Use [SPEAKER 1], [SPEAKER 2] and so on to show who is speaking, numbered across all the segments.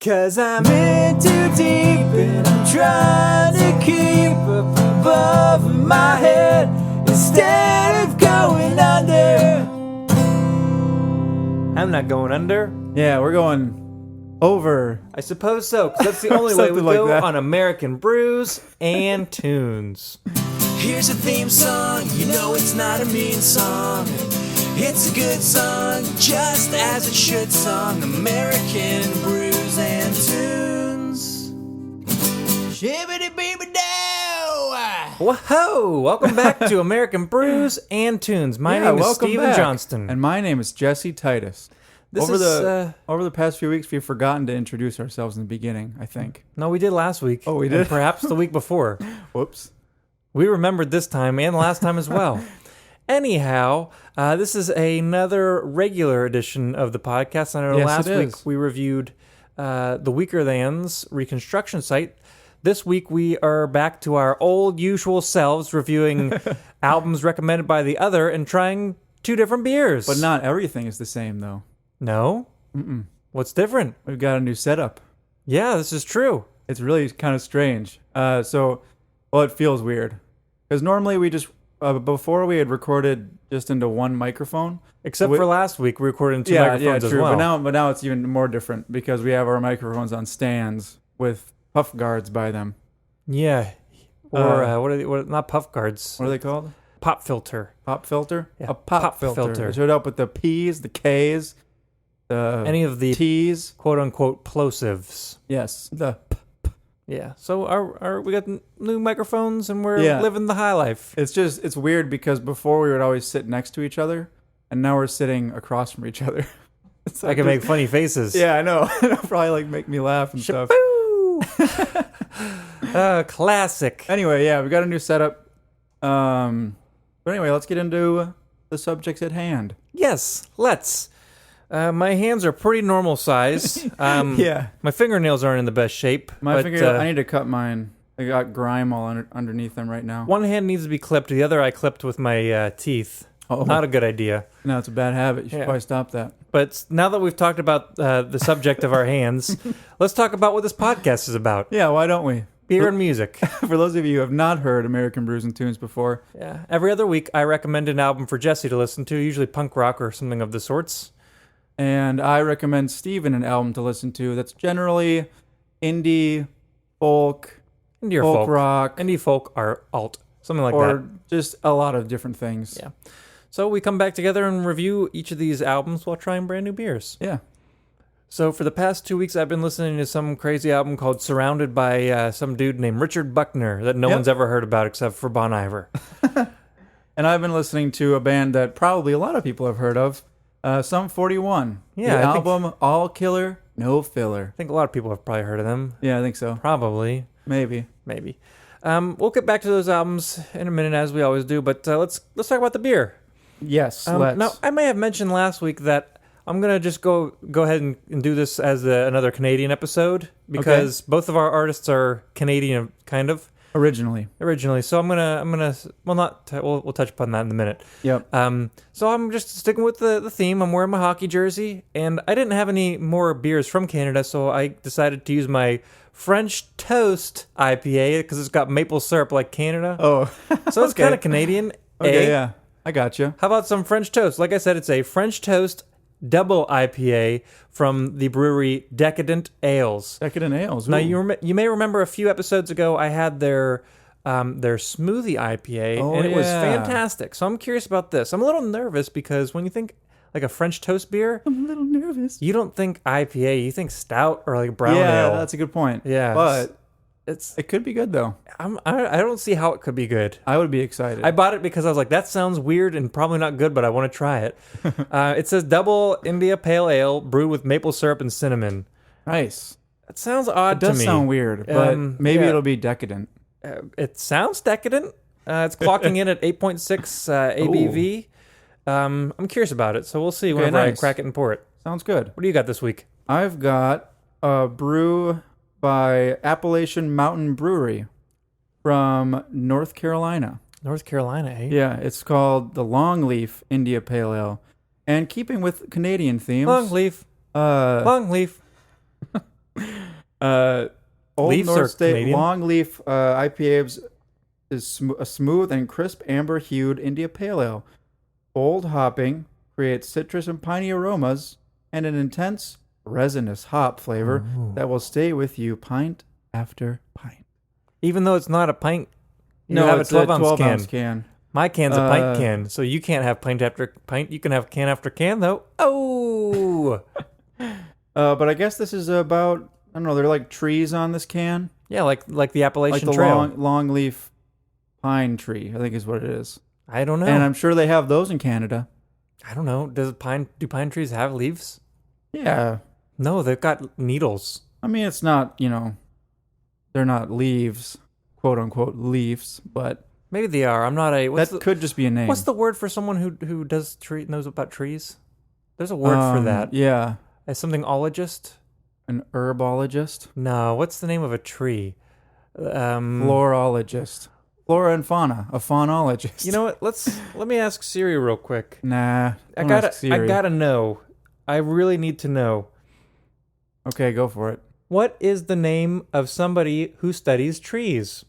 [SPEAKER 1] 'Cause I'm in too deep and I'm trying to keep up above my head instead of going under. I'm not going under.
[SPEAKER 2] Yeah, we're going over.
[SPEAKER 1] I suppose so, because that's the only way we
[SPEAKER 2] Something like
[SPEAKER 1] go
[SPEAKER 2] that.
[SPEAKER 1] on American Brews and Tunes.
[SPEAKER 3] Here's a theme song, you know it's not a mean song. It's a good song, just as it should song. American Brews and Tunes. Shibbity-beeby-dow!
[SPEAKER 1] Whoa! Welcome back to American Brews and Tunes. My name is
[SPEAKER 2] welcome
[SPEAKER 1] Steven
[SPEAKER 2] back.
[SPEAKER 1] Johnston.
[SPEAKER 2] And my name is Jesse Titus.
[SPEAKER 1] This
[SPEAKER 2] over
[SPEAKER 1] is,
[SPEAKER 2] the past few weeks, we've forgotten to introduce ourselves in the beginning, I think.
[SPEAKER 1] No, we did last week.
[SPEAKER 2] Oh, we
[SPEAKER 1] and
[SPEAKER 2] did?
[SPEAKER 1] perhaps the week before.
[SPEAKER 2] Whoops.
[SPEAKER 1] We remembered this time and last time as well. Anyhow, this is another regular edition of the podcast. I know
[SPEAKER 2] Yes,
[SPEAKER 1] last
[SPEAKER 2] it
[SPEAKER 1] week
[SPEAKER 2] is.
[SPEAKER 1] we reviewed the Weaker Thans reconstruction site. This week we are back to our old usual selves, reviewing albums recommended by the other and trying two different beers.
[SPEAKER 2] But not everything is the same, though.
[SPEAKER 1] No?
[SPEAKER 2] Mm-mm.
[SPEAKER 1] What's different?
[SPEAKER 2] We've got a new setup.
[SPEAKER 1] Yeah, this is true.
[SPEAKER 2] It's really kind of strange. It feels weird. Because normally we just, before we had recorded just into one microphone.
[SPEAKER 1] Except for last week, we recorded in two microphones as
[SPEAKER 2] true.
[SPEAKER 1] well.
[SPEAKER 2] But now it's even more different because we have our microphones on stands with puff guards by them.
[SPEAKER 1] Yeah. Or what are they? Not puff guards.
[SPEAKER 2] What are they called?
[SPEAKER 1] Pop filter.
[SPEAKER 2] Pop filter?
[SPEAKER 1] Yeah,
[SPEAKER 2] A pop,
[SPEAKER 1] pop
[SPEAKER 2] filter.
[SPEAKER 1] filter.
[SPEAKER 2] It showed up with the P's, the K's, the
[SPEAKER 1] Any of the
[SPEAKER 2] T's.
[SPEAKER 1] quote unquote plosives.
[SPEAKER 2] Yes.
[SPEAKER 1] Yeah. So our we got new microphones and we're
[SPEAKER 2] Yeah.
[SPEAKER 1] living the high life.
[SPEAKER 2] It's weird because before we would always sit next to each other, and now we're sitting across from each other. So
[SPEAKER 1] I can make funny faces.
[SPEAKER 2] Yeah, I know. It'll probably make me laugh and stuff.
[SPEAKER 1] Shaboo! Classic.
[SPEAKER 2] Anyway, yeah, we got a new setup. But anyway, let's get into the subjects at hand.
[SPEAKER 1] Yes. Let's. My hands are pretty normal size.
[SPEAKER 2] Yeah.
[SPEAKER 1] My fingernails aren't in the best shape.
[SPEAKER 2] My
[SPEAKER 1] but,
[SPEAKER 2] I need to cut mine. I got grime all underneath them right now.
[SPEAKER 1] one hand needs to be clipped. The other I clipped with my teeth.
[SPEAKER 2] Oh.
[SPEAKER 1] Not a good idea.
[SPEAKER 2] No, it's a bad habit. You should probably stop that.
[SPEAKER 1] But now that we've talked about the subject of our hands, let's talk about what this podcast is about.
[SPEAKER 2] Yeah, why don't we?
[SPEAKER 1] Beer and music.
[SPEAKER 2] For those of you who have not heard American Brews and Tunes before,
[SPEAKER 1] Yeah. Every other week, I recommend an album for Jesse to listen to, usually punk rock or something of the sorts.
[SPEAKER 2] and I recommend Steven an album to listen to that's generally indie, folk,
[SPEAKER 1] Indie or
[SPEAKER 2] folk
[SPEAKER 1] folk.
[SPEAKER 2] rock,
[SPEAKER 1] Indie folk or alt. Something like
[SPEAKER 2] or
[SPEAKER 1] that.
[SPEAKER 2] just a lot of different things.
[SPEAKER 1] Yeah. So we come back together and review each of these albums while trying brand new beers.
[SPEAKER 2] Yeah.
[SPEAKER 1] So for the past 2 weeks, I've been listening to some crazy album called Surrounded by some dude named Richard Buckner that no one's ever heard about except for Bon Iver.
[SPEAKER 2] And I've been listening to a band that probably a lot of people have heard of, Sum 41.
[SPEAKER 1] Yeah,
[SPEAKER 2] The
[SPEAKER 1] I think-
[SPEAKER 2] album All Killer, No Filler.
[SPEAKER 1] I think a lot of people have probably heard of them.
[SPEAKER 2] Yeah, I think so.
[SPEAKER 1] Probably.
[SPEAKER 2] Maybe.
[SPEAKER 1] Maybe. We'll get back to those albums in a minute, as we always do, but let's talk about the beer.
[SPEAKER 2] Yes, let's.
[SPEAKER 1] Now, I may have mentioned last week that I'm going to just go ahead and do this as another Canadian episode, because both of our artists are Canadian, kind of.
[SPEAKER 2] Originally.
[SPEAKER 1] So we'll touch upon that in a minute.
[SPEAKER 2] Yep.
[SPEAKER 1] So I'm just sticking with the theme. I'm wearing my hockey jersey, and I didn't have any more beers from Canada, so I decided to use my French Toast IPA because it's got maple syrup like Canada.
[SPEAKER 2] Oh.
[SPEAKER 1] So it's kind of Canadian.
[SPEAKER 2] Okay,
[SPEAKER 1] eh?
[SPEAKER 2] yeah. I got you.
[SPEAKER 1] How about some French Toast? Like I said, it's a French Toast double IPA from the brewery Decadent Ales.
[SPEAKER 2] Decadent Ales.
[SPEAKER 1] Now,
[SPEAKER 2] Ooh.
[SPEAKER 1] you may remember a few episodes ago, I had their smoothie IPA, and it was fantastic. So I'm curious about this. I'm a little nervous because when you think like a French toast beer,
[SPEAKER 2] I'm a little nervous.
[SPEAKER 1] you don't think IPA, you think stout or like brown
[SPEAKER 2] Yeah,
[SPEAKER 1] ale.
[SPEAKER 2] that's a good point.
[SPEAKER 1] Yeah,
[SPEAKER 2] But
[SPEAKER 1] it's
[SPEAKER 2] it could be good, though.
[SPEAKER 1] I don't see how it could be good.
[SPEAKER 2] I would be excited.
[SPEAKER 1] I bought it because I was like, that sounds weird and probably not good, but I want to try it. It says double India Pale Ale brewed with maple syrup and cinnamon.
[SPEAKER 2] Nice.
[SPEAKER 1] That sounds odd
[SPEAKER 2] It
[SPEAKER 1] to
[SPEAKER 2] does
[SPEAKER 1] me.
[SPEAKER 2] sound weird, but maybe
[SPEAKER 1] yeah.
[SPEAKER 2] it'll be decadent.
[SPEAKER 1] It sounds decadent. It's clocking in at 8.6 ABV. I'm curious about it, so we'll see whenever I crack it and pour it.
[SPEAKER 2] Sounds good.
[SPEAKER 1] What do you got this week?
[SPEAKER 2] I've got a brew by Appalachian Mountain Brewery from North Carolina.
[SPEAKER 1] North Carolina, eh?
[SPEAKER 2] Yeah, it's called the Longleaf India Pale Ale. And keeping with Canadian themes,
[SPEAKER 1] Long leaf. Long leaf.
[SPEAKER 2] Old
[SPEAKER 1] Leafs
[SPEAKER 2] North
[SPEAKER 1] are
[SPEAKER 2] State
[SPEAKER 1] Canadian?
[SPEAKER 2] Long Leaf IPA is a smooth and crisp amber-hued India Pale Ale. Bold hopping creates citrus and piney aromas and an intense resinous hop flavor that will stay with you pint after pint.
[SPEAKER 1] Even though it's not a pint, you
[SPEAKER 2] No,
[SPEAKER 1] have
[SPEAKER 2] it's
[SPEAKER 1] a 12-ounce can.
[SPEAKER 2] can.
[SPEAKER 1] My can's a pint can, so you can't have pint after pint. You can have can after can, though. Oh!
[SPEAKER 2] But I guess this is about, I don't know, they're like trees on this can.
[SPEAKER 1] Yeah, like the Appalachian
[SPEAKER 2] Like the
[SPEAKER 1] Trail.
[SPEAKER 2] long leaf pine tree, I think is what it is.
[SPEAKER 1] I don't know.
[SPEAKER 2] And I'm sure they have those in Canada.
[SPEAKER 1] I don't know. Do pine trees have leaves?
[SPEAKER 2] Yeah.
[SPEAKER 1] No, they've got needles.
[SPEAKER 2] I mean, it's not, they're not leaves, quote unquote leaves, but
[SPEAKER 1] Maybe they are. I'm not a.
[SPEAKER 2] that could just be a name.
[SPEAKER 1] What's the word for someone who knows about trees? There's a word for that.
[SPEAKER 2] Yeah.
[SPEAKER 1] As something ologist?
[SPEAKER 2] An herbologist?
[SPEAKER 1] No. What's the name of a tree?
[SPEAKER 2] Florologist. Flora and fauna. A faunologist.
[SPEAKER 1] You know what? Let me ask Siri real quick.
[SPEAKER 2] Nah.
[SPEAKER 1] I
[SPEAKER 2] don't ask Siri.
[SPEAKER 1] gotta know. I really need to know.
[SPEAKER 2] Okay, go for it.
[SPEAKER 1] What is the name of somebody who studies trees?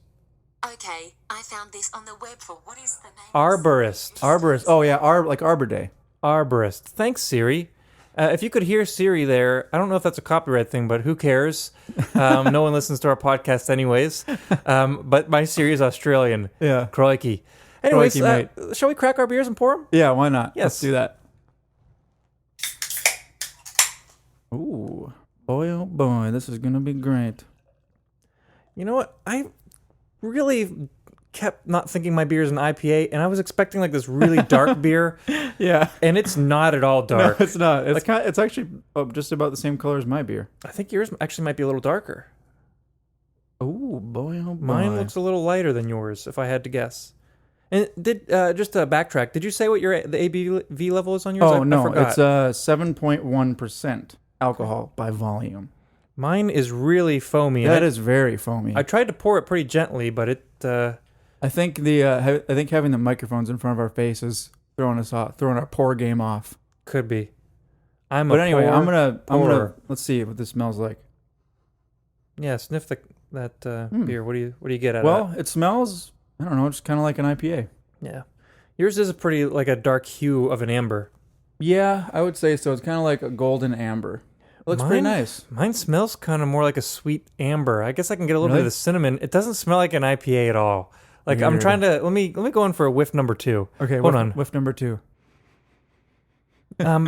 [SPEAKER 4] Okay, I found this on the web for what is the name?
[SPEAKER 1] Arborist.
[SPEAKER 2] Arborist. Oh, yeah. Like Arbor Day.
[SPEAKER 1] Arborist. Thanks, Siri. If you could hear Siri there, I don't know if that's a copyright thing, but who cares? No one listens to our podcast anyways. But my Siri is Australian.
[SPEAKER 2] Yeah.
[SPEAKER 1] Crikey. Anyways,
[SPEAKER 2] Crikey,
[SPEAKER 1] shall we crack our beers and pour them?
[SPEAKER 2] Yeah, why not?
[SPEAKER 1] Yes.
[SPEAKER 2] Let's do that. Ooh. Boy, oh boy, this is going to be great.
[SPEAKER 1] You know what? I really kept not thinking my beer is an IPA, and I was expecting like this really dark beer,
[SPEAKER 2] Yeah.
[SPEAKER 1] and it's not at all dark.
[SPEAKER 2] No, it's not. It's actually just about the same color as my beer.
[SPEAKER 1] I think yours actually might be a little darker.
[SPEAKER 2] Ooh, boy, oh boy.
[SPEAKER 1] Mine looks a little lighter than yours, if I had to guess. And just to backtrack, did you say what the ABV level is on yours?
[SPEAKER 2] Oh, no.
[SPEAKER 1] I forgot.
[SPEAKER 2] It's 7.1% alcohol by volume.
[SPEAKER 1] Mine is really foamy.
[SPEAKER 2] That is very foamy.
[SPEAKER 1] I tried to pour it pretty gently, but it.
[SPEAKER 2] I think having the microphones in front of our faces throwing our pour game off.
[SPEAKER 1] Could be.
[SPEAKER 2] I'm gonna let's see what this smells like.
[SPEAKER 1] Yeah, sniff that beer. What do you get out of
[SPEAKER 2] Well, it smells, I don't know, just kind of like an IPA.
[SPEAKER 1] that? Yeah, yours is a pretty like a dark hue of an amber.
[SPEAKER 2] Yeah, I would say so. It's kind of like a golden amber. It looks pretty nice.
[SPEAKER 1] Mine smells kind of more like a sweet amber. I guess I can get a little bit
[SPEAKER 2] Really?
[SPEAKER 1] of the cinnamon. It doesn't smell like an IPA at all. Like I'm
[SPEAKER 2] Weird.
[SPEAKER 1] trying to let me go in for a whiff number 2.
[SPEAKER 2] Okay,
[SPEAKER 1] hold on.
[SPEAKER 2] Whiff number 2.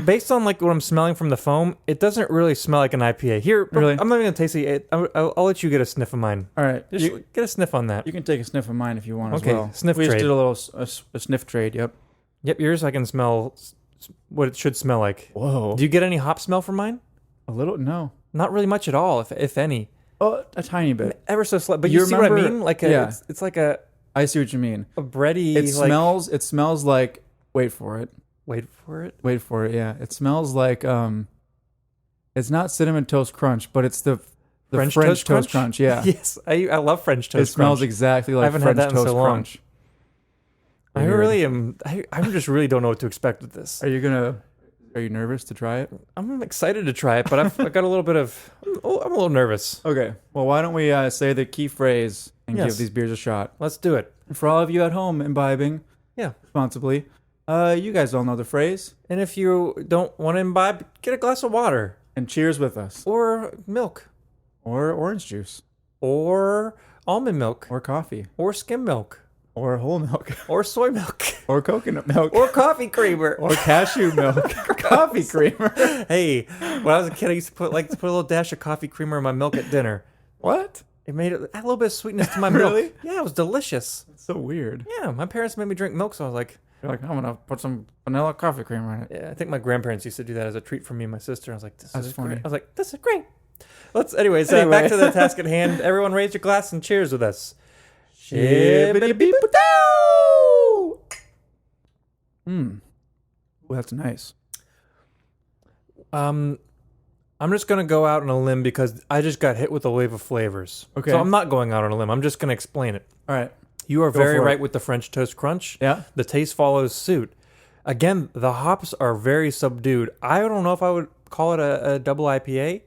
[SPEAKER 1] Based on like what I'm smelling from the foam, it doesn't really smell like an IPA. Here,
[SPEAKER 2] Really?
[SPEAKER 1] I'm not even gonna taste it. I'll let you get a sniff of mine.
[SPEAKER 2] All right,
[SPEAKER 1] Just get a sniff on that.
[SPEAKER 2] you can take a sniff of mine if you want
[SPEAKER 1] Okay,
[SPEAKER 2] as well.
[SPEAKER 1] sniff
[SPEAKER 2] we
[SPEAKER 1] trade.
[SPEAKER 2] just did a little a sniff trade. Yep.
[SPEAKER 1] Yep, yours I can smell what it should smell like.
[SPEAKER 2] Whoa.
[SPEAKER 1] Do you get any hop smell from mine?
[SPEAKER 2] A little? No.
[SPEAKER 1] Not really much at all, if any.
[SPEAKER 2] Oh, a tiny bit.
[SPEAKER 1] Ever so slight. But
[SPEAKER 2] You
[SPEAKER 1] you see what I
[SPEAKER 2] remember-
[SPEAKER 1] mean? Like
[SPEAKER 2] yeah.
[SPEAKER 1] it's like a
[SPEAKER 2] I see what you mean.
[SPEAKER 1] bready.
[SPEAKER 2] It smells. It smells like. Wait for it.
[SPEAKER 1] Wait for it.
[SPEAKER 2] Wait for it. Yeah. It smells like. It's not cinnamon toast crunch, but it's the French toast crunch. Yeah.
[SPEAKER 1] Yes, I love French
[SPEAKER 2] It
[SPEAKER 1] toast.
[SPEAKER 2] smells
[SPEAKER 1] crunch.
[SPEAKER 2] exactly like
[SPEAKER 1] I haven't
[SPEAKER 2] French
[SPEAKER 1] had that in
[SPEAKER 2] toast
[SPEAKER 1] so long.
[SPEAKER 2] crunch.
[SPEAKER 1] I
[SPEAKER 2] Weird.
[SPEAKER 1] really am. I just really don't know what to expect with this.
[SPEAKER 2] Are you nervous to try it?
[SPEAKER 1] I'm excited to try it, but I've got a little bit of. I'm a little nervous.
[SPEAKER 2] Okay. Well, why don't we say the key phrase and
[SPEAKER 1] Yes.
[SPEAKER 2] give these beers a shot?
[SPEAKER 1] Let's do it.
[SPEAKER 2] And for all of you at home imbibing
[SPEAKER 1] Yeah.
[SPEAKER 2] responsibly, you guys all know the phrase.
[SPEAKER 1] And if you don't want to imbibe, get a glass of water
[SPEAKER 2] And cheers with us.
[SPEAKER 1] or milk
[SPEAKER 2] Or orange juice.
[SPEAKER 1] or almond milk
[SPEAKER 2] Or coffee.
[SPEAKER 1] or skim milk
[SPEAKER 2] Or whole milk.
[SPEAKER 1] or soy milk
[SPEAKER 2] Or coconut milk.
[SPEAKER 1] or coffee creamer.
[SPEAKER 2] Or cashew milk. Coffee creamer.
[SPEAKER 1] Hey, when I was a kid, I used to put a little dash of coffee creamer in my milk at dinner.
[SPEAKER 2] What?
[SPEAKER 1] It made it add a little bit of sweetness to my
[SPEAKER 2] Really?
[SPEAKER 1] milk. Yeah, it was delicious.
[SPEAKER 2] That's so weird.
[SPEAKER 1] Yeah, my parents made me drink milk, so I was like,
[SPEAKER 2] You're like, I'm going to put some vanilla coffee creamer in it.
[SPEAKER 1] yeah, I think my grandparents used to do that as a treat for me and my sister. I was like, this
[SPEAKER 2] That's
[SPEAKER 1] is
[SPEAKER 2] funny.
[SPEAKER 1] great. I was like, this is great. Anyways,
[SPEAKER 2] Anyway.
[SPEAKER 1] back to the task at hand. Everyone raise your glass and cheers with us.
[SPEAKER 2] Shibbity-beep-a-dow! Well, that's nice.
[SPEAKER 1] I'm just gonna go out on a limb because I just got hit with a wave of flavors.
[SPEAKER 2] Okay.
[SPEAKER 1] So I'm not going out on a limb. I'm just gonna explain it.
[SPEAKER 2] All right.
[SPEAKER 1] You are
[SPEAKER 2] Go
[SPEAKER 1] very
[SPEAKER 2] for it.
[SPEAKER 1] right with the French toast crunch.
[SPEAKER 2] Yeah.
[SPEAKER 1] The taste follows suit. Again, the hops are very subdued. I don't know if I would call it a double IPA.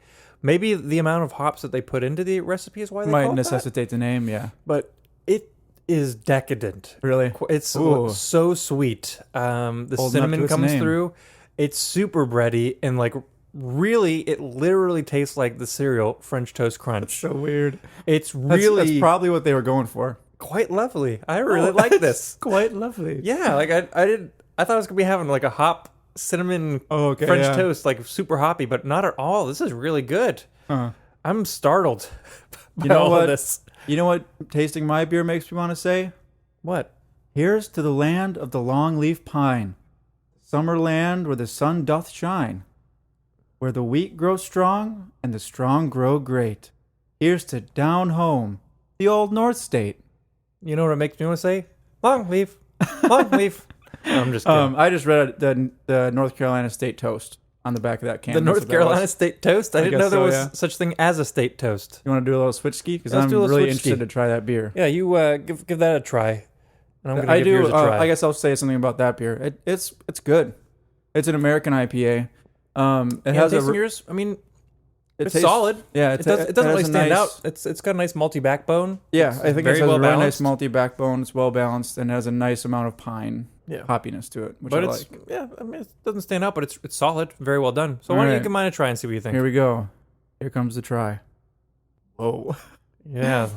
[SPEAKER 1] Maybe the amount of hops that they put into the recipe is why they
[SPEAKER 2] Might
[SPEAKER 1] call it that.
[SPEAKER 2] necessitate the name, yeah.
[SPEAKER 1] But it is decadent.
[SPEAKER 2] Really?
[SPEAKER 1] It's
[SPEAKER 2] Ooh.
[SPEAKER 1] so sweet. The
[SPEAKER 2] Holding up to
[SPEAKER 1] cinnamon
[SPEAKER 2] its
[SPEAKER 1] comes
[SPEAKER 2] name.
[SPEAKER 1] through. It's super bready and like really, it literally tastes like the cereal French Toast Crunch.
[SPEAKER 2] So weird.
[SPEAKER 1] It's
[SPEAKER 2] That's
[SPEAKER 1] really
[SPEAKER 2] probably what they were going for.
[SPEAKER 1] quite lovely. I really like this.
[SPEAKER 2] Quite lovely.
[SPEAKER 1] Yeah, like I thought I was gonna be having like a hop cinnamon
[SPEAKER 2] Okay,
[SPEAKER 1] French
[SPEAKER 2] yeah.
[SPEAKER 1] toast, like super hoppy, but not at all. This is really good.
[SPEAKER 2] Huh.
[SPEAKER 1] I'm startled by
[SPEAKER 2] You know
[SPEAKER 1] all
[SPEAKER 2] what?
[SPEAKER 1] of this.
[SPEAKER 2] You know what tasting my beer makes me want to say?
[SPEAKER 1] What?
[SPEAKER 2] Here's to the land of the long leaf pine, summer land where the sun doth shine, where the wheat grows strong and the strong grow great. Here's to down home, the old North State.
[SPEAKER 1] You know what it makes me want to say? Long leaf, long leaf. No, I'm just kidding.
[SPEAKER 2] I just read the North Carolina State Toast on the back of that can.
[SPEAKER 1] The
[SPEAKER 2] That's
[SPEAKER 1] North
[SPEAKER 2] what that
[SPEAKER 1] Carolina
[SPEAKER 2] was.
[SPEAKER 1] State Toast? I didn't
[SPEAKER 2] guess
[SPEAKER 1] know there
[SPEAKER 2] so,
[SPEAKER 1] was
[SPEAKER 2] yeah.
[SPEAKER 1] such thing as a state toast.
[SPEAKER 2] You want to do a little switch ski? Because
[SPEAKER 1] Let's
[SPEAKER 2] I'm
[SPEAKER 1] do a little
[SPEAKER 2] really
[SPEAKER 1] switch ski.
[SPEAKER 2] interested to try that beer.
[SPEAKER 1] Yeah, you give that a try. And I'm gonna
[SPEAKER 2] I
[SPEAKER 1] give
[SPEAKER 2] do.
[SPEAKER 1] yours a try.
[SPEAKER 2] I guess I'll say something about that beer. It's good. It's an American IPA. It
[SPEAKER 1] Yeah,
[SPEAKER 2] has a
[SPEAKER 1] tasting yours, I mean,
[SPEAKER 2] it
[SPEAKER 1] it's
[SPEAKER 2] tastes-
[SPEAKER 1] solid.
[SPEAKER 2] Yeah,
[SPEAKER 1] It doesn't really
[SPEAKER 2] has a
[SPEAKER 1] stand
[SPEAKER 2] nice-
[SPEAKER 1] out. It's got a nice malty backbone.
[SPEAKER 2] Yeah,
[SPEAKER 1] It's
[SPEAKER 2] I think it
[SPEAKER 1] very
[SPEAKER 2] has
[SPEAKER 1] well
[SPEAKER 2] a really
[SPEAKER 1] balanced.
[SPEAKER 2] nice malty backbone. It's well balanced and has a nice amount of pine
[SPEAKER 1] Yeah.
[SPEAKER 2] hoppiness to it, which
[SPEAKER 1] But
[SPEAKER 2] I
[SPEAKER 1] it's
[SPEAKER 2] like.
[SPEAKER 1] yeah, I mean it doesn't stand out, but it's solid, very well done. So why don't you
[SPEAKER 2] Alright.
[SPEAKER 1] give mine a try and see what you think?
[SPEAKER 2] Here we go. Here comes the try. Whoa,
[SPEAKER 1] Yeah,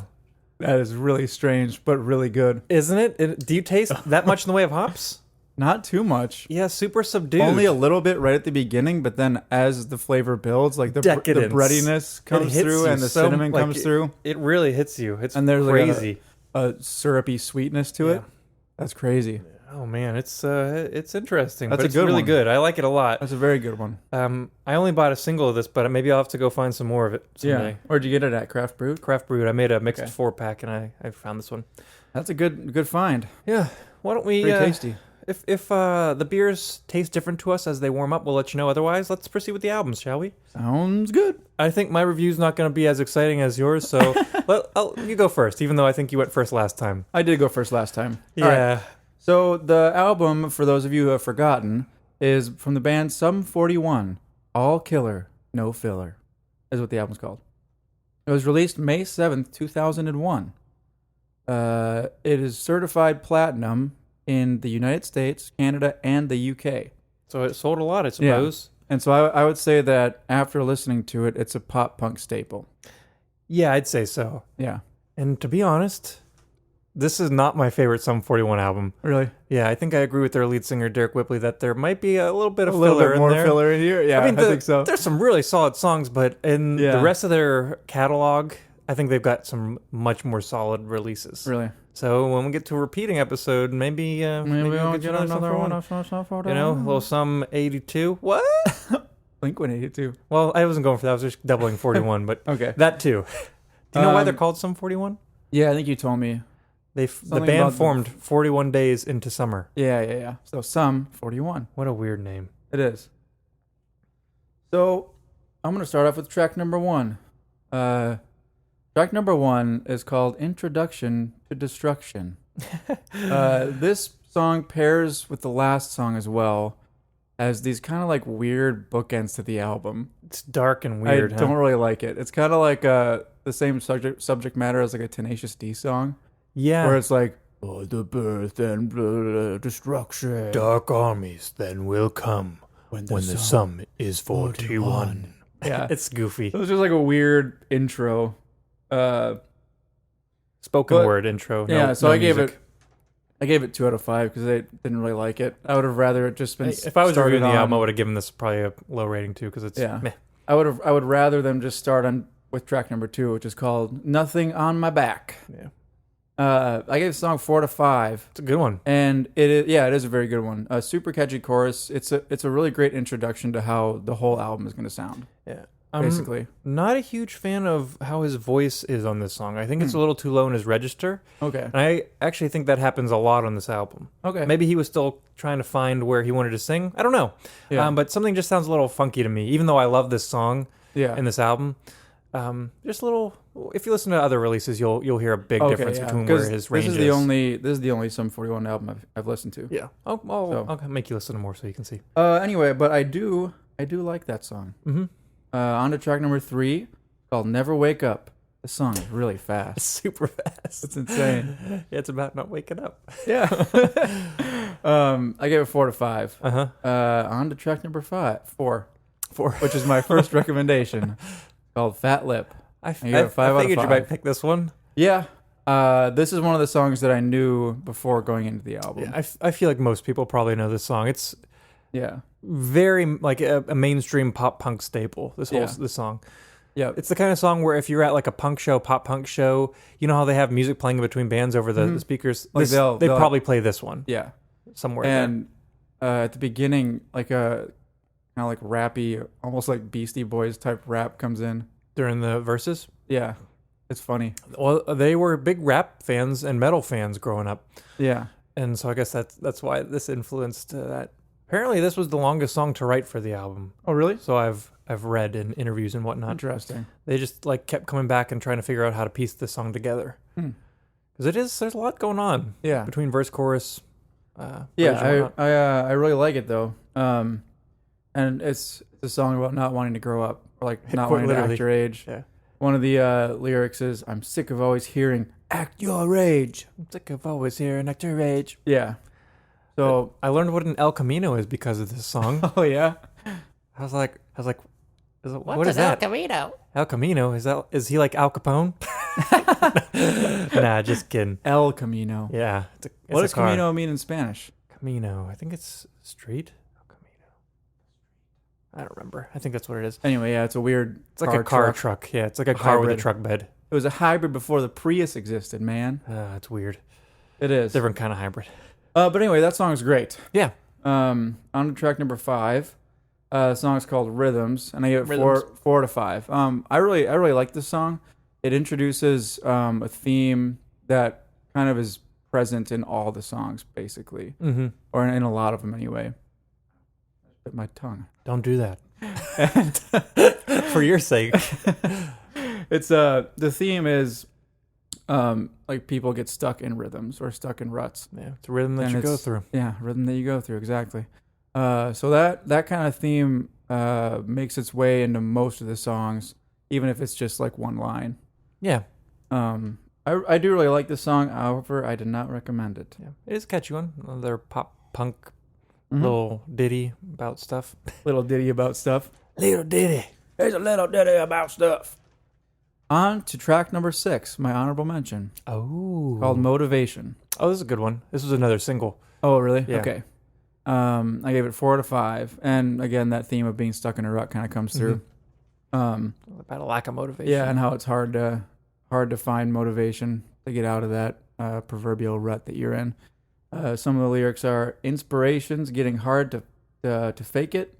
[SPEAKER 2] that is really strange, but really good.
[SPEAKER 1] isn't it? Do you taste that much in the way of hops?
[SPEAKER 2] Not too much.
[SPEAKER 1] Yeah, super subdued.
[SPEAKER 2] Only a little bit right at the beginning, but then as the flavor builds, like the
[SPEAKER 1] Decadence.
[SPEAKER 2] breadiness comes
[SPEAKER 1] hits
[SPEAKER 2] through
[SPEAKER 1] you
[SPEAKER 2] and the
[SPEAKER 1] so,
[SPEAKER 2] cinnamon
[SPEAKER 1] like,
[SPEAKER 2] comes through,
[SPEAKER 1] It really hits you. It's
[SPEAKER 2] and there's
[SPEAKER 1] crazy.
[SPEAKER 2] like a syrupy sweetness to
[SPEAKER 1] Yeah.
[SPEAKER 2] it. That's crazy.
[SPEAKER 1] Oh man, it's interesting.
[SPEAKER 2] That's
[SPEAKER 1] but
[SPEAKER 2] a
[SPEAKER 1] it's
[SPEAKER 2] good
[SPEAKER 1] really
[SPEAKER 2] one.
[SPEAKER 1] good. I like it a lot.
[SPEAKER 2] That's a very good one.
[SPEAKER 1] I only bought a single of this, but maybe I'll have to go find some more of it someday.
[SPEAKER 2] Yeah. Where'd you get it at? Craft Brewed?
[SPEAKER 1] Craft brewed. I made a mixed
[SPEAKER 2] Okay.
[SPEAKER 1] 4-pack, and I found this one.
[SPEAKER 2] That's a good find.
[SPEAKER 1] Yeah. Why don't we?
[SPEAKER 2] Pretty tasty.
[SPEAKER 1] If the beers taste different to us as they warm up, we'll let you know. Otherwise, let's proceed with the albums, shall we?
[SPEAKER 2] Sounds good.
[SPEAKER 1] I think my review's not going to be as exciting as yours, so you go first. Even though I think you went first last time.
[SPEAKER 2] I did go first last time.
[SPEAKER 1] Yeah.
[SPEAKER 2] All right. So the album, for those of you who have forgotten, is from the band Sum 41. All Killer, No Filler, is what the album's called. It was released May 7th, 2001. It is certified platinum in the United States, Canada, and the UK.
[SPEAKER 1] So it sold a lot, I suppose.
[SPEAKER 2] And so I would say that after listening to it, it's a pop punk staple.
[SPEAKER 1] Yeah, I'd say so.
[SPEAKER 2] Yeah.
[SPEAKER 1] And to be honest, this is not my favorite Sum 41 album.
[SPEAKER 2] Really?
[SPEAKER 1] Yeah, I think I agree with their lead singer, Derek Whibley, that there might be a little bit of
[SPEAKER 2] A little
[SPEAKER 1] filler
[SPEAKER 2] bit more
[SPEAKER 1] in there.
[SPEAKER 2] filler in here? Yeah, I,
[SPEAKER 1] mean,
[SPEAKER 2] think so.
[SPEAKER 1] There's some really solid songs, but in the
[SPEAKER 2] Yeah.
[SPEAKER 1] rest of their catalog, I think they've got some much more solid releases.
[SPEAKER 2] Really?
[SPEAKER 1] So when we get to a repeating episode, maybe we'll get you another one. You know, a little Sum 82. What?
[SPEAKER 2] Blink-182.
[SPEAKER 1] Well, I wasn't going for that. I was just doubling 41, but
[SPEAKER 2] Okay.
[SPEAKER 1] that too. Do you know why they're
[SPEAKER 2] Um,
[SPEAKER 1] called Sum 41?
[SPEAKER 2] Yeah, I think you told me.
[SPEAKER 1] The
[SPEAKER 2] something
[SPEAKER 1] band
[SPEAKER 2] about the-
[SPEAKER 1] formed 41 days into summer.
[SPEAKER 2] Yeah. So Sum 41.
[SPEAKER 1] What a weird name.
[SPEAKER 2] It is. So I'm going to start off with track number 1. Track number 1 is called Introduction to Destruction. This song pairs with the last song as well as these kind of like weird bookends to the album.
[SPEAKER 1] It's dark and weird.
[SPEAKER 2] I don't really like it. It's kind of like the same subject matter as like a Tenacious D song,
[SPEAKER 1] Yeah.
[SPEAKER 2] where it's like, oh, the birth and destruction.
[SPEAKER 1] Dark armies then will come when the sum is 41.
[SPEAKER 2] Yeah,
[SPEAKER 1] It's goofy.
[SPEAKER 2] it was just like a weird intro.
[SPEAKER 1] Spoken
[SPEAKER 2] but-
[SPEAKER 1] word intro.
[SPEAKER 2] Yeah,
[SPEAKER 1] No,
[SPEAKER 2] so
[SPEAKER 1] no
[SPEAKER 2] I gave
[SPEAKER 1] music.
[SPEAKER 2] it 2 out of 5 because I didn't really like it. I would have rather it just been.
[SPEAKER 1] If I was
[SPEAKER 2] started
[SPEAKER 1] reviewing the album, I
[SPEAKER 2] on-
[SPEAKER 1] would have given this probably a low rating too because it's
[SPEAKER 2] Yeah.
[SPEAKER 1] meh.
[SPEAKER 2] I would rather them just start on with track number 2, which is called "Nothing on My Back."
[SPEAKER 1] Yeah.
[SPEAKER 2] I gave the song 4 to 5.
[SPEAKER 1] It's a good one.
[SPEAKER 2] And it is a very good one. A super catchy chorus. It's a really great introduction to how the whole album is going to sound.
[SPEAKER 1] Yeah.
[SPEAKER 2] Basically,
[SPEAKER 1] Not a huge fan of how his voice is on this song. I think it's a little too low in his register.
[SPEAKER 2] okay,
[SPEAKER 1] And I actually think that happens a lot on this album.
[SPEAKER 2] okay,
[SPEAKER 1] Maybe he was still trying to find where he wanted to sing. I don't know.
[SPEAKER 2] Yeah.
[SPEAKER 1] But something just sounds a little funky to me, even though I love this song
[SPEAKER 2] yeah,
[SPEAKER 1] and this album. Just a little. If you listen to other releases, you'll hear a big difference between
[SPEAKER 2] 'Cause
[SPEAKER 1] where his range
[SPEAKER 2] this is the only Sum 41 album I've listened to.
[SPEAKER 1] Yeah.
[SPEAKER 2] So-
[SPEAKER 1] I'll make you listen to more so you can see.
[SPEAKER 2] Anyway, but I do like that song.
[SPEAKER 1] Mm-hmm.
[SPEAKER 2] On to track number 3 called Never Wake Up. This song is really fast.
[SPEAKER 1] Super fast.
[SPEAKER 2] It's insane.
[SPEAKER 1] Yeah, it's about not waking up.
[SPEAKER 2] Yeah. I gave it 4 to 5. On to track number 4, which is my first recommendation, called Fat Lip.
[SPEAKER 1] I
[SPEAKER 2] gave it 5 out of
[SPEAKER 1] figured you
[SPEAKER 2] 5.
[SPEAKER 1] might pick this one.
[SPEAKER 2] Yeah. This is one of the songs that I knew before going into the album.
[SPEAKER 1] Yeah, I feel like most people probably know this song. It's
[SPEAKER 2] Yeah.
[SPEAKER 1] very like a mainstream pop punk staple. This song.
[SPEAKER 2] Yeah.
[SPEAKER 1] It's the kind of song where if you're at like a pop punk show, you know how they have music playing between bands over the speakers.
[SPEAKER 2] Like they'll
[SPEAKER 1] probably play this one.
[SPEAKER 2] Yeah.
[SPEAKER 1] Somewhere.
[SPEAKER 2] And at the beginning, like a kind of like rappy, almost like Beastie Boys type rap comes in
[SPEAKER 1] during the verses.
[SPEAKER 2] Yeah. It's funny.
[SPEAKER 1] Well, they were big rap fans and metal fans growing up.
[SPEAKER 2] Yeah.
[SPEAKER 1] And so I guess that's why this influenced that. Apparently, this was the longest song to write for the album.
[SPEAKER 2] Oh, really?
[SPEAKER 1] So I've read in interviews and whatnot.
[SPEAKER 2] Interesting.
[SPEAKER 1] They just like kept coming back and trying to figure out how to piece this song together. Because there's a lot going on.
[SPEAKER 2] Yeah.
[SPEAKER 1] Between verse, chorus.
[SPEAKER 2] Yeah, I really like it though. And it's a song about not wanting to grow up, or like not wanting to act your age.
[SPEAKER 1] Yeah.
[SPEAKER 2] One of the lyrics is, "I'm sick of always hearing act your age."
[SPEAKER 1] I'm sick of always hearing act your age.
[SPEAKER 2] Yeah. So
[SPEAKER 1] I learned what an El Camino is because of this song.
[SPEAKER 2] oh yeah.
[SPEAKER 1] I was like, what is that?
[SPEAKER 5] El Camino?
[SPEAKER 1] El Camino? Is he like Al Capone? Nah, just kidding.
[SPEAKER 2] El Camino.
[SPEAKER 1] Yeah.
[SPEAKER 2] What does Camino mean in Spanish?
[SPEAKER 1] Camino. I think it's street. El Camino. I don't remember. I think that's what it is.
[SPEAKER 2] Anyway, yeah, it's a weird.
[SPEAKER 1] It's like a car truck. Yeah, it's like a car with a
[SPEAKER 2] Hybrid.
[SPEAKER 1] truck bed.
[SPEAKER 2] It was a hybrid before the Prius existed, man.
[SPEAKER 1] It's weird.
[SPEAKER 2] It is.
[SPEAKER 1] Different kind of hybrid.
[SPEAKER 2] But anyway, that song is great.
[SPEAKER 1] Yeah.
[SPEAKER 2] On to track number 5. The song is called Rhythms, and I gave it
[SPEAKER 1] Rhythms.
[SPEAKER 2] 4 to 5. I really like this song. It introduces a theme that kind of is present in all the songs, basically, or in a lot of them anyway. Bit my tongue.
[SPEAKER 1] Don't do that. For your sake.
[SPEAKER 2] It's the theme is like people get stuck in rhythms or stuck in ruts.
[SPEAKER 1] Yeah, it's a rhythm that
[SPEAKER 2] And
[SPEAKER 1] you go
[SPEAKER 2] it's-
[SPEAKER 1] through.
[SPEAKER 2] Yeah, rhythm that you go through, exactly. So that kind of theme makes its way into most of the songs, even if it's just like one line.
[SPEAKER 1] Yeah.
[SPEAKER 2] I do really like this song. However, I did not recommend it.
[SPEAKER 1] Yeah. It is a catchy one. Another pop punk little ditty about stuff.
[SPEAKER 2] Little ditty about stuff.
[SPEAKER 1] Little ditty.
[SPEAKER 2] There's a little ditty about stuff. On to track number 6, my honorable mention,
[SPEAKER 1] Oh.
[SPEAKER 2] called Motivation.
[SPEAKER 1] Oh, this is a good one. This was another single.
[SPEAKER 2] Oh, really?
[SPEAKER 1] Yeah.
[SPEAKER 2] Okay. I gave it 4 to 5. And again, that theme of being stuck in a rut kind of comes through.
[SPEAKER 1] About a lack of motivation.
[SPEAKER 2] Yeah, and how it's hard to find motivation to get out of that proverbial rut that you're in. Some of the lyrics are inspirations getting hard to fake it,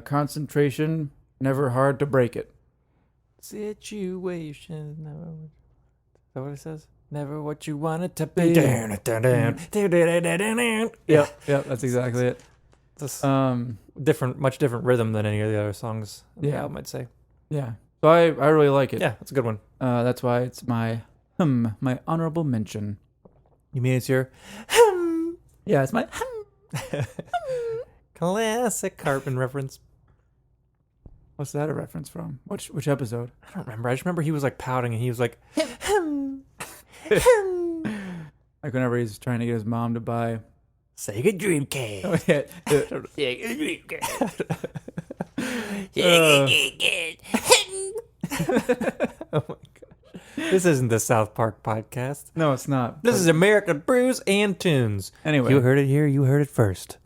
[SPEAKER 2] concentration never hard to break it.
[SPEAKER 1] Situation. Is that what it says? Never what you want it to be.
[SPEAKER 2] Yep, that's exactly it.
[SPEAKER 1] This
[SPEAKER 2] Um,
[SPEAKER 1] much different rhythm than any of the other songs on the
[SPEAKER 2] Yeah.
[SPEAKER 1] album, I'd say.
[SPEAKER 2] yeah. So I really like it.
[SPEAKER 1] Yeah, it's a good one.
[SPEAKER 2] That's why it's my honorable mention.
[SPEAKER 1] You mean it's your
[SPEAKER 2] Yeah, it's my
[SPEAKER 1] classic Cartman reference?
[SPEAKER 2] What's that a reference from? Which episode?
[SPEAKER 1] I don't remember. I just remember he was like pouting and he was like,
[SPEAKER 2] Like whenever he's trying to get his mom to buy
[SPEAKER 1] Sega Dreamcast.
[SPEAKER 2] Oh, yeah.
[SPEAKER 1] Sega Dreamcast. Oh my gosh. This isn't the South Park podcast.
[SPEAKER 2] No, it's not.
[SPEAKER 1] This is American Brews and Tunes.
[SPEAKER 2] Anyway.
[SPEAKER 1] You heard it here. You heard it first.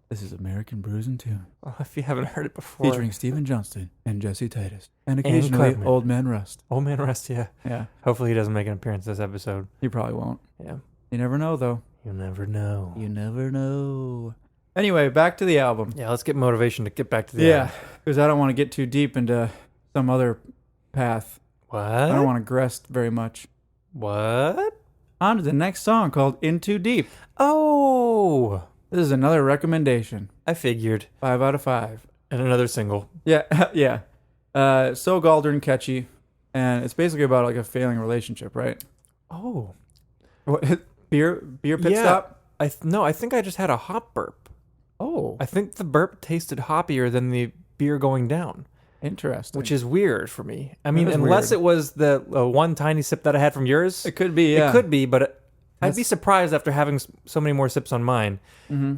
[SPEAKER 2] This is American Brews and Tune,
[SPEAKER 1] Well, if you haven't heard it before.
[SPEAKER 2] featuring Stephen Johnston and Jesse Titus, and occasionally
[SPEAKER 1] Cartman.
[SPEAKER 2] Old Man Rust.
[SPEAKER 1] Old Man Rust, yeah.
[SPEAKER 2] Yeah,
[SPEAKER 1] Hopefully he doesn't make an appearance this episode.
[SPEAKER 2] he probably won't.
[SPEAKER 1] Yeah.
[SPEAKER 2] You never know, though.
[SPEAKER 1] You never know.
[SPEAKER 2] You never know. Anyway, back to the album.
[SPEAKER 1] Yeah, let's get motivation to get back to the
[SPEAKER 2] Yeah,
[SPEAKER 1] album.
[SPEAKER 2] because I don't want to get too deep into some other path.
[SPEAKER 1] What?
[SPEAKER 2] I don't want to grest very much.
[SPEAKER 1] What?
[SPEAKER 2] On to the next song called In Too Deep.
[SPEAKER 1] Oh,
[SPEAKER 2] This is another recommendation.
[SPEAKER 1] I figured.
[SPEAKER 2] 5 out of 5.
[SPEAKER 1] And another single.
[SPEAKER 2] Yeah, yeah. So Galdern catchy, and it's basically about like a failing relationship, right?
[SPEAKER 1] Oh.
[SPEAKER 2] What, beer pit
[SPEAKER 1] Yeah.
[SPEAKER 2] stop?
[SPEAKER 1] No, I think I just had a hop burp.
[SPEAKER 2] Oh,
[SPEAKER 1] I think the burp tasted hoppier than the beer going down.
[SPEAKER 2] Interesting.
[SPEAKER 1] which is weird for me. I mean,
[SPEAKER 2] is
[SPEAKER 1] unless
[SPEAKER 2] weird.
[SPEAKER 1] it was the one tiny sip that I had from yours.
[SPEAKER 2] it could be. Yeah.
[SPEAKER 1] It could be, but I'd be
[SPEAKER 2] That's-
[SPEAKER 1] surprised after having so many more sips on mine.
[SPEAKER 2] Mm-hmm.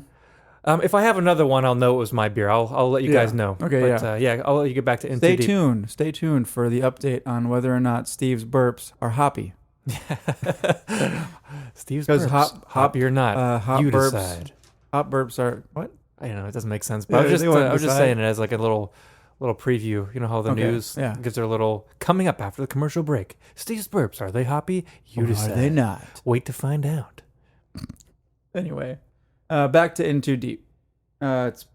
[SPEAKER 1] If I have another one, I'll know it was my beer. I'll let you
[SPEAKER 2] Yeah.
[SPEAKER 1] guys know.
[SPEAKER 2] Okay,
[SPEAKER 1] But,
[SPEAKER 2] yeah.
[SPEAKER 1] I'll let you get back to In
[SPEAKER 2] Stay
[SPEAKER 1] Too Deep.
[SPEAKER 2] tuned. Stay tuned for the update on whether or not Steve's burps are hoppy.
[SPEAKER 1] Steve's
[SPEAKER 2] 'Cause
[SPEAKER 1] burps.
[SPEAKER 2] hop-
[SPEAKER 1] or not,
[SPEAKER 2] hop
[SPEAKER 1] you
[SPEAKER 2] burps-
[SPEAKER 1] decide.
[SPEAKER 2] Hop burps are what?
[SPEAKER 1] I don't know. It doesn't make sense. But
[SPEAKER 2] Yeah,
[SPEAKER 1] I was
[SPEAKER 2] they
[SPEAKER 1] just,
[SPEAKER 2] wouldn't
[SPEAKER 1] I was just
[SPEAKER 2] decide.
[SPEAKER 1] saying it as like a little preview. You know how the
[SPEAKER 2] Okay,
[SPEAKER 1] news
[SPEAKER 2] yeah.
[SPEAKER 1] gives their little coming up after the commercial break. Steve's burps, are they hoppy? You
[SPEAKER 2] Or
[SPEAKER 1] decide.
[SPEAKER 2] are they not?
[SPEAKER 1] Wait to find out.
[SPEAKER 2] Anyway, back to In Too Deep. It's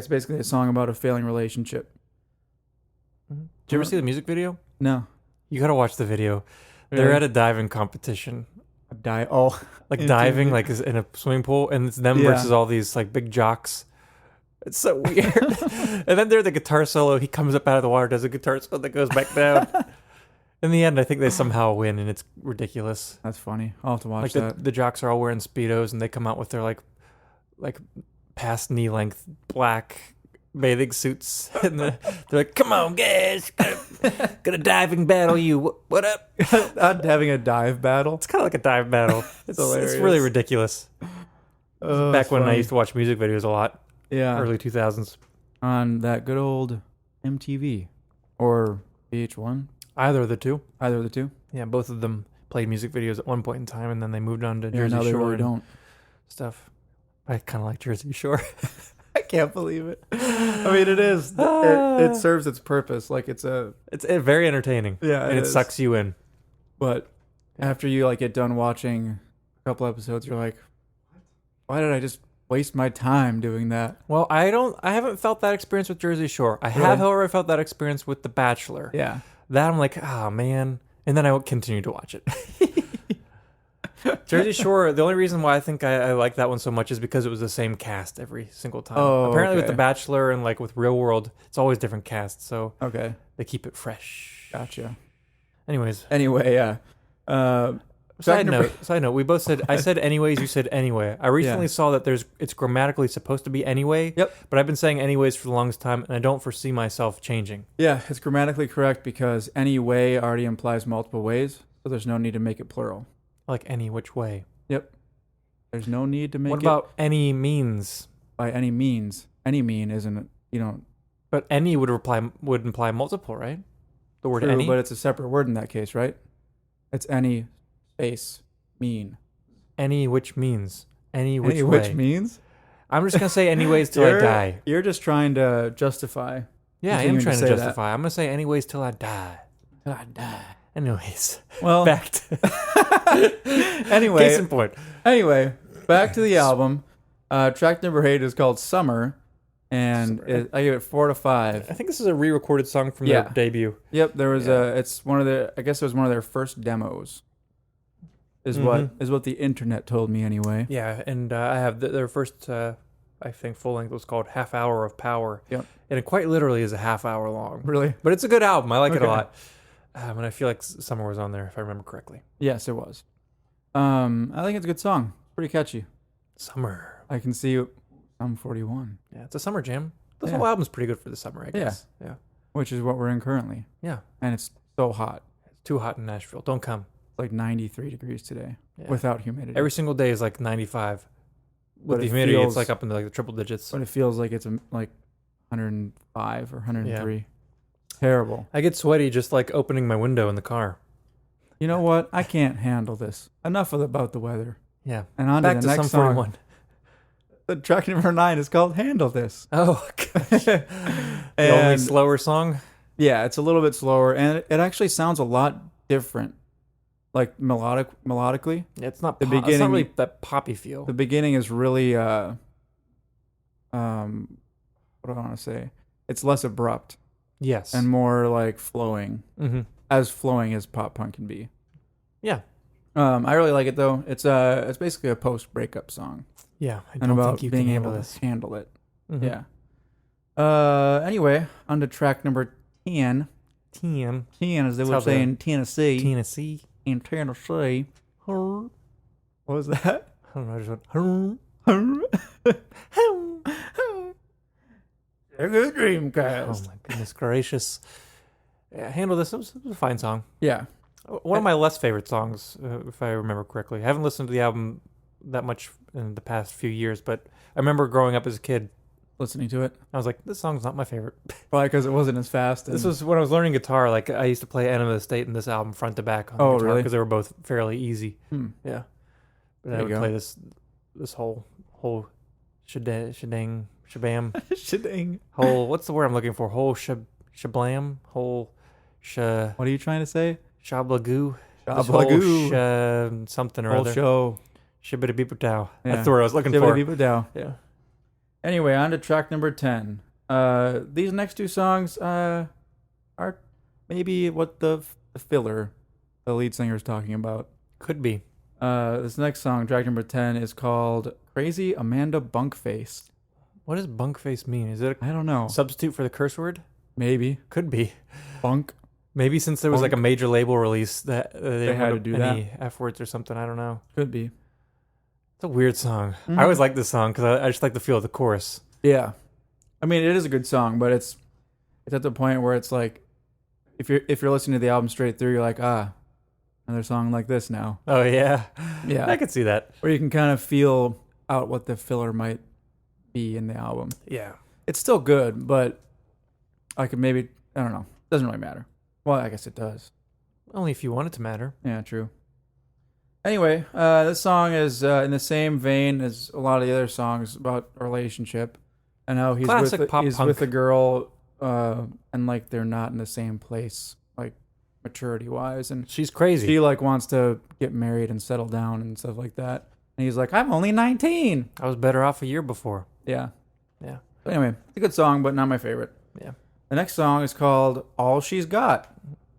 [SPEAKER 2] basically a song about a failing relationship.
[SPEAKER 1] Did you ever see the music video?
[SPEAKER 2] No,
[SPEAKER 1] You gotta watch the video. They're
[SPEAKER 2] Really?
[SPEAKER 1] at a diving competition,
[SPEAKER 2] Oh,
[SPEAKER 1] like
[SPEAKER 2] In Too
[SPEAKER 1] diving,
[SPEAKER 2] Deep.
[SPEAKER 1] like is in a swimming pool, and it's them
[SPEAKER 2] Yeah.
[SPEAKER 1] versus all these like big jocks. It's so weird. And then there's the guitar solo. He comes up out of the water, does a guitar solo that goes back down. In the end, I think they somehow win, and it's ridiculous.
[SPEAKER 2] That's funny. I'll have to watch
[SPEAKER 1] Like
[SPEAKER 2] that.
[SPEAKER 1] the jocks are all wearing speedos, and they come out with their like past knee length black bathing suits, and they're like, "Come on, guys, gonna diving battle you. What up?"
[SPEAKER 2] Having a dive battle.
[SPEAKER 1] It's kind of like a dive battle. It's
[SPEAKER 2] hilarious.
[SPEAKER 1] really ridiculous.
[SPEAKER 2] Oh,
[SPEAKER 1] Back
[SPEAKER 2] that's
[SPEAKER 1] when I
[SPEAKER 2] funny.
[SPEAKER 1] used to watch music videos a lot,
[SPEAKER 2] Yeah,
[SPEAKER 1] early 2000s.
[SPEAKER 2] on that good old MTV or VH1,
[SPEAKER 1] Either of the two.
[SPEAKER 2] either of the two.
[SPEAKER 1] Yeah, both of them played music videos at one point in time, and then they moved on to
[SPEAKER 2] Yeah,
[SPEAKER 1] Jersey
[SPEAKER 2] now they
[SPEAKER 1] Shore
[SPEAKER 2] really
[SPEAKER 1] and
[SPEAKER 2] don't.
[SPEAKER 1] stuff. I kind of like Jersey Shore.
[SPEAKER 2] I can't believe it. I mean, it is. It serves its purpose. Like it's
[SPEAKER 1] Very entertaining.
[SPEAKER 2] Yeah,
[SPEAKER 1] and
[SPEAKER 2] it
[SPEAKER 1] it
[SPEAKER 2] is.
[SPEAKER 1] sucks you in.
[SPEAKER 2] But after you like get done watching a couple episodes, you're like, why did I just waste my time doing that?
[SPEAKER 1] Well, I haven't felt that experience with Jersey Shore. I
[SPEAKER 2] Really?
[SPEAKER 1] have, however, felt that experience with The Bachelor.
[SPEAKER 2] Yeah.
[SPEAKER 1] That I'm like, oh man, and then I would continue to watch it. Jersey Shore. The only reason why I think I like that one so much is because it was the same cast every single time.
[SPEAKER 2] Oh,
[SPEAKER 1] Apparently, with
[SPEAKER 2] okay.
[SPEAKER 1] The Bachelor and like with Real World, it's always different casts, so
[SPEAKER 2] Okay.
[SPEAKER 1] they keep it fresh.
[SPEAKER 2] Gotcha.
[SPEAKER 1] Anyways,
[SPEAKER 2] Anyway, yeah.
[SPEAKER 1] side
[SPEAKER 2] number-
[SPEAKER 1] note. We both said I said anyways. You said anyway. I recently
[SPEAKER 2] Yeah.
[SPEAKER 1] saw that it's grammatically supposed to be anyway.
[SPEAKER 2] Yep.
[SPEAKER 1] But I've been saying anyways for the longest time, and I don't foresee myself changing.
[SPEAKER 2] Yeah, it's grammatically correct because any way already implies multiple ways, so there's no need to make it plural.
[SPEAKER 1] Like any which way.
[SPEAKER 2] Yep. There's no need to make
[SPEAKER 1] What
[SPEAKER 2] it
[SPEAKER 1] about any means?
[SPEAKER 2] by any means. Any mean isn't,
[SPEAKER 1] But any would imply multiple, right? The word
[SPEAKER 2] true,
[SPEAKER 1] any.
[SPEAKER 2] but it's a separate word in that case, right? It's any space mean.
[SPEAKER 1] Any which means. Any which
[SPEAKER 2] Any
[SPEAKER 1] way.
[SPEAKER 2] which means?
[SPEAKER 1] I'm just gonna say anyways till I die.
[SPEAKER 2] You're just trying to justify.
[SPEAKER 1] Yeah, I am
[SPEAKER 2] continuing to
[SPEAKER 1] trying to
[SPEAKER 2] say that.
[SPEAKER 1] justify. I'm gonna say anyways till I die.
[SPEAKER 2] Till I die.
[SPEAKER 1] Anyways,
[SPEAKER 2] Well,
[SPEAKER 1] back to
[SPEAKER 2] anyway,
[SPEAKER 1] case in point.
[SPEAKER 2] back to the album. Track number 8 is called Summer, and I give it 4 to 5.
[SPEAKER 1] I think this is a re-recorded song from
[SPEAKER 2] Yeah.
[SPEAKER 1] their debut.
[SPEAKER 2] Yep, there was it's one of their, I guess it was one of their first demos. Is what the internet told me anyway.
[SPEAKER 1] Yeah, and I have their first, I think, full length was called Half Hour of Power.
[SPEAKER 2] Yep.
[SPEAKER 1] And it quite literally is a half hour long.
[SPEAKER 2] Really?
[SPEAKER 1] But it's a good album. I like it a
[SPEAKER 2] Okay.
[SPEAKER 1] lot. And I feel like Summer was on there, if I remember correctly.
[SPEAKER 2] Yes, it was. I think it's a good song. Pretty catchy.
[SPEAKER 1] Summer.
[SPEAKER 2] I can see I'm 41,
[SPEAKER 1] Yeah, it's a summer jam. This
[SPEAKER 2] Yeah.
[SPEAKER 1] whole album's pretty good for the summer, I guess. Yeah.
[SPEAKER 2] which is what we're in currently.
[SPEAKER 1] Yeah.
[SPEAKER 2] And it's so hot.
[SPEAKER 1] It's too hot in Nashville. Don't come.
[SPEAKER 2] It's like 93 degrees today
[SPEAKER 1] Yeah.
[SPEAKER 2] without humidity.
[SPEAKER 1] Every single day is like 95. With
[SPEAKER 2] But
[SPEAKER 1] the
[SPEAKER 2] it
[SPEAKER 1] humidity,
[SPEAKER 2] feels-
[SPEAKER 1] it's like up in the triple digits.
[SPEAKER 2] but it feels like it's like 105 or 103. Terrible.
[SPEAKER 1] I get sweaty just like opening my window in the car.
[SPEAKER 2] You know what? I can't handle this. Enough about the weather.
[SPEAKER 1] Yeah.
[SPEAKER 2] And on
[SPEAKER 1] Back
[SPEAKER 2] to
[SPEAKER 1] to
[SPEAKER 2] the
[SPEAKER 1] Sum
[SPEAKER 2] next song.
[SPEAKER 1] 41.
[SPEAKER 2] The track number 9 is called "Handle This."
[SPEAKER 1] Oh, gosh. The only
[SPEAKER 2] And
[SPEAKER 1] slower song?
[SPEAKER 2] yeah, it's a little bit slower, and it actually sounds a lot different, like melodically.
[SPEAKER 1] Yeah, it's not
[SPEAKER 2] The
[SPEAKER 1] it's not
[SPEAKER 2] beginning-
[SPEAKER 1] really that poppy feel.
[SPEAKER 2] The beginning is really what do I want to say? It's less abrupt
[SPEAKER 1] Yes.
[SPEAKER 2] and more like flowing,
[SPEAKER 1] Mm-hmm.
[SPEAKER 2] as flowing as pop punk can be.
[SPEAKER 1] Yeah.
[SPEAKER 2] I really like it though. It's basically a post breakup song
[SPEAKER 1] Yeah. I
[SPEAKER 2] and
[SPEAKER 1] don't
[SPEAKER 2] about
[SPEAKER 1] think you
[SPEAKER 2] being
[SPEAKER 1] can
[SPEAKER 2] able
[SPEAKER 1] handle this.
[SPEAKER 2] to handle it.
[SPEAKER 1] Mhm.
[SPEAKER 2] Yeah. Anyway, on to track number 10.
[SPEAKER 1] 10.
[SPEAKER 2] 10, as they
[SPEAKER 1] That's
[SPEAKER 2] would
[SPEAKER 1] how
[SPEAKER 2] say
[SPEAKER 1] the-
[SPEAKER 2] in Tennessee.
[SPEAKER 1] Tennessee.
[SPEAKER 2] In Tennessee.
[SPEAKER 1] I
[SPEAKER 2] What was that?
[SPEAKER 1] don't know. I just went.
[SPEAKER 2] Sega Dreamcast.
[SPEAKER 1] Oh my goodness gracious! Yeah, Handle This. It was a fine song.
[SPEAKER 2] Yeah.
[SPEAKER 1] One of my less favorite songs, if I remember correctly. I haven't listened to the album that much in the past few years, but I remember growing up as a kid.
[SPEAKER 2] Listening to it.
[SPEAKER 1] I was like, this song's not my favorite.
[SPEAKER 2] Probably because it wasn't as fast.
[SPEAKER 1] This was when I was learning guitar. Like, I used to play Enema of the State and this album front to back on the guitar
[SPEAKER 2] really?
[SPEAKER 1] because they were both fairly easy. Yeah. But
[SPEAKER 2] There
[SPEAKER 1] I
[SPEAKER 2] you
[SPEAKER 1] would
[SPEAKER 2] go.
[SPEAKER 1] play this whole shabam.
[SPEAKER 2] Shitting.
[SPEAKER 1] Whole, what's the word I'm looking for? Whole shablam? Whole
[SPEAKER 2] What are you trying to say?
[SPEAKER 1] shablagoo?
[SPEAKER 2] Shablagoo.
[SPEAKER 1] Something or
[SPEAKER 2] Whole
[SPEAKER 1] other.
[SPEAKER 2] show.
[SPEAKER 1] Shibbity-beep-dow.
[SPEAKER 2] Yeah.
[SPEAKER 1] That's the word I was looking for.
[SPEAKER 2] Shibbity-beep-dow.
[SPEAKER 1] Yeah.
[SPEAKER 2] Anyway, on to track number 10. These next two songs are maybe what the filler the lead singer is talking about.
[SPEAKER 1] Could be.
[SPEAKER 2] This next song, track number 10, is called Crazy Amanda Bunkface.
[SPEAKER 1] What does bunkface mean? Is it
[SPEAKER 2] I don't know.
[SPEAKER 1] a substitute for the curse word?
[SPEAKER 2] Maybe.
[SPEAKER 1] Could be.
[SPEAKER 2] Bunk.
[SPEAKER 1] Maybe since there was like a major label release that they didn't
[SPEAKER 2] had
[SPEAKER 1] want
[SPEAKER 2] to do
[SPEAKER 1] any F words or something. I don't know.
[SPEAKER 2] Could be.
[SPEAKER 1] It's a weird song.
[SPEAKER 2] Mhm.
[SPEAKER 1] I always like this song because I just like the feel of the chorus.
[SPEAKER 2] Yeah. I mean, it is a good song, but it's at the point where it's like, if you're listening to the album straight through, you're like, another song like this now.
[SPEAKER 1] Oh, yeah.
[SPEAKER 2] Yeah.
[SPEAKER 1] I could see that.
[SPEAKER 2] Where you can kind of feel out what the filler might be in the album.
[SPEAKER 1] Yeah.
[SPEAKER 2] It's still good, but I could maybe, I don't know. Doesn't really matter. Well, I guess it does.
[SPEAKER 1] Only if you want it to matter.
[SPEAKER 2] Yeah, true. Anyway, this song is in the same vein as a lot of the other songs about a relationship and how he's
[SPEAKER 1] Classic
[SPEAKER 2] with
[SPEAKER 1] pop
[SPEAKER 2] he's
[SPEAKER 1] punk.
[SPEAKER 2] with a girl and like they're not in the same place, like maturity wise, and
[SPEAKER 1] She's crazy.
[SPEAKER 2] she like wants to get married and settle down and stuff like that. And he's like, I'm only 19.
[SPEAKER 1] I was better off a year before.
[SPEAKER 2] Yeah.
[SPEAKER 1] Yeah.
[SPEAKER 2] But anyway, it's a good song, but not my favorite.
[SPEAKER 1] Yeah.
[SPEAKER 2] The next song is called All She's Got.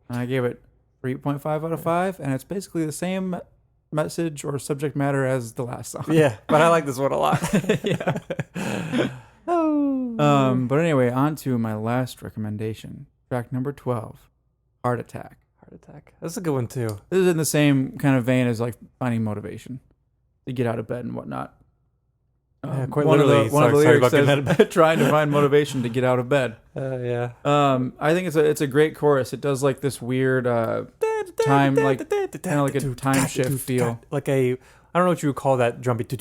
[SPEAKER 2] And I gave it 3.5 out of 5, and it's basically the same message or subject matter as the last song.
[SPEAKER 1] Yeah. But I like this one a lot.
[SPEAKER 2] Yeah. But anyway, on to my last recommendation. Track number 12, Heart Attack.
[SPEAKER 1] Heart Attack. That's a good one, too.
[SPEAKER 2] This is in the same kind of vein as like finding motivation to get out of bed and whatnot.
[SPEAKER 1] Yeah, quite
[SPEAKER 2] one
[SPEAKER 1] literally.
[SPEAKER 2] Of the
[SPEAKER 1] Sorry
[SPEAKER 2] lyrics
[SPEAKER 1] about getting out of
[SPEAKER 2] says, trying to find motivation to get out of bed.
[SPEAKER 1] Yeah.
[SPEAKER 2] I think it's a great chorus. It does like this weird time, like kind of like a time shift feel.
[SPEAKER 1] Like a, I don't know what you would call that drum beat.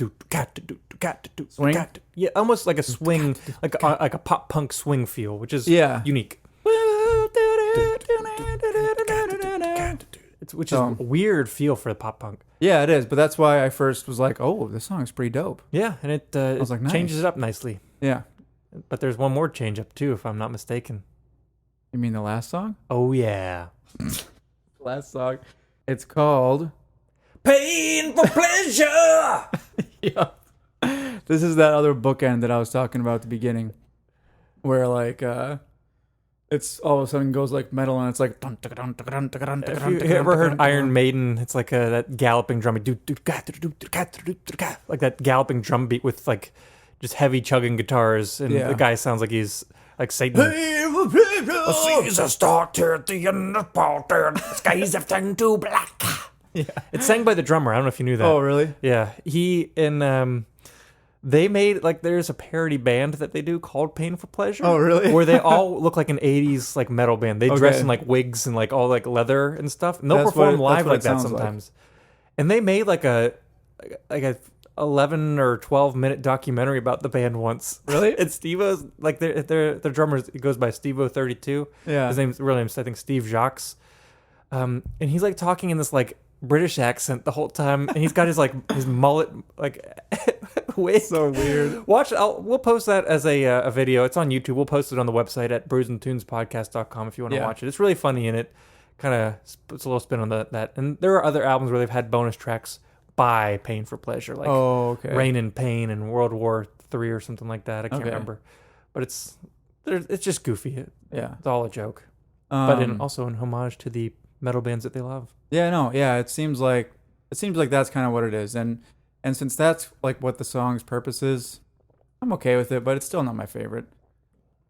[SPEAKER 2] Swing?
[SPEAKER 1] Yeah, almost like a swing, like a pop punk swing feel, which is unique. Which is a weird feel for the pop punk.
[SPEAKER 2] Yeah, it is. But that's why I first was like, oh, this song's pretty dope.
[SPEAKER 1] Yeah, and it
[SPEAKER 2] was like,
[SPEAKER 1] changes
[SPEAKER 2] nice.
[SPEAKER 1] it up nicely.
[SPEAKER 2] Yeah.
[SPEAKER 1] But there's one more change up too, if I'm not mistaken.
[SPEAKER 2] You mean the last song?
[SPEAKER 1] Oh yeah.
[SPEAKER 2] Last song. It's called
[SPEAKER 1] Pain for Pleasure.
[SPEAKER 2] Yeah. This is that other bookend that I was talking about at the beginning, where like it's all of a sudden goes like metal and it's like.
[SPEAKER 1] Have you ever heard Iron Maiden? It's like that galloping drum beat, like that galloping drum beat with like just heavy chugging guitars, and the guy sounds like he's like Satan.
[SPEAKER 3] The season started at the end of part, the skies have turned to black.
[SPEAKER 1] Yeah, it's sang by the drummer. I don't know if you knew that.
[SPEAKER 2] Oh, really?
[SPEAKER 1] Yeah, he and they made like there's a parody band that they do called Pain for Pleasure.
[SPEAKER 2] Oh, really?
[SPEAKER 1] Where they all look like an 80s like metal band. They dress in like wigs and like all like leather and stuff. And they'll perform live like that sometimes. And they made like a 11 or 12 minute documentary about the band once.
[SPEAKER 2] Really?
[SPEAKER 1] And Steve-O's like their drummer, he goes by Steve-O 32.
[SPEAKER 2] Yeah.
[SPEAKER 1] His real name's I think Steve Jacques. And he's like talking in this like British accent the whole time, and he's got his like his mullet like wig.
[SPEAKER 2] So weird.
[SPEAKER 1] We'll post that as a video. It's on YouTube. We'll post it on the website at brewsandtunespodcast.com if you want to watch it. It's really funny, and it kind of puts a little spin on that. And there are other albums where they've had bonus tracks by Pain for Pleasure, like Rain and Pain and World War III or something like that. I can't remember, but it's just goofy. It's all a joke, but also in homage to the metal bands that they love.
[SPEAKER 2] It seems like that's kind of what it is, and since that's like what the song's purpose is, I'm okay with it, but it's still not my favorite.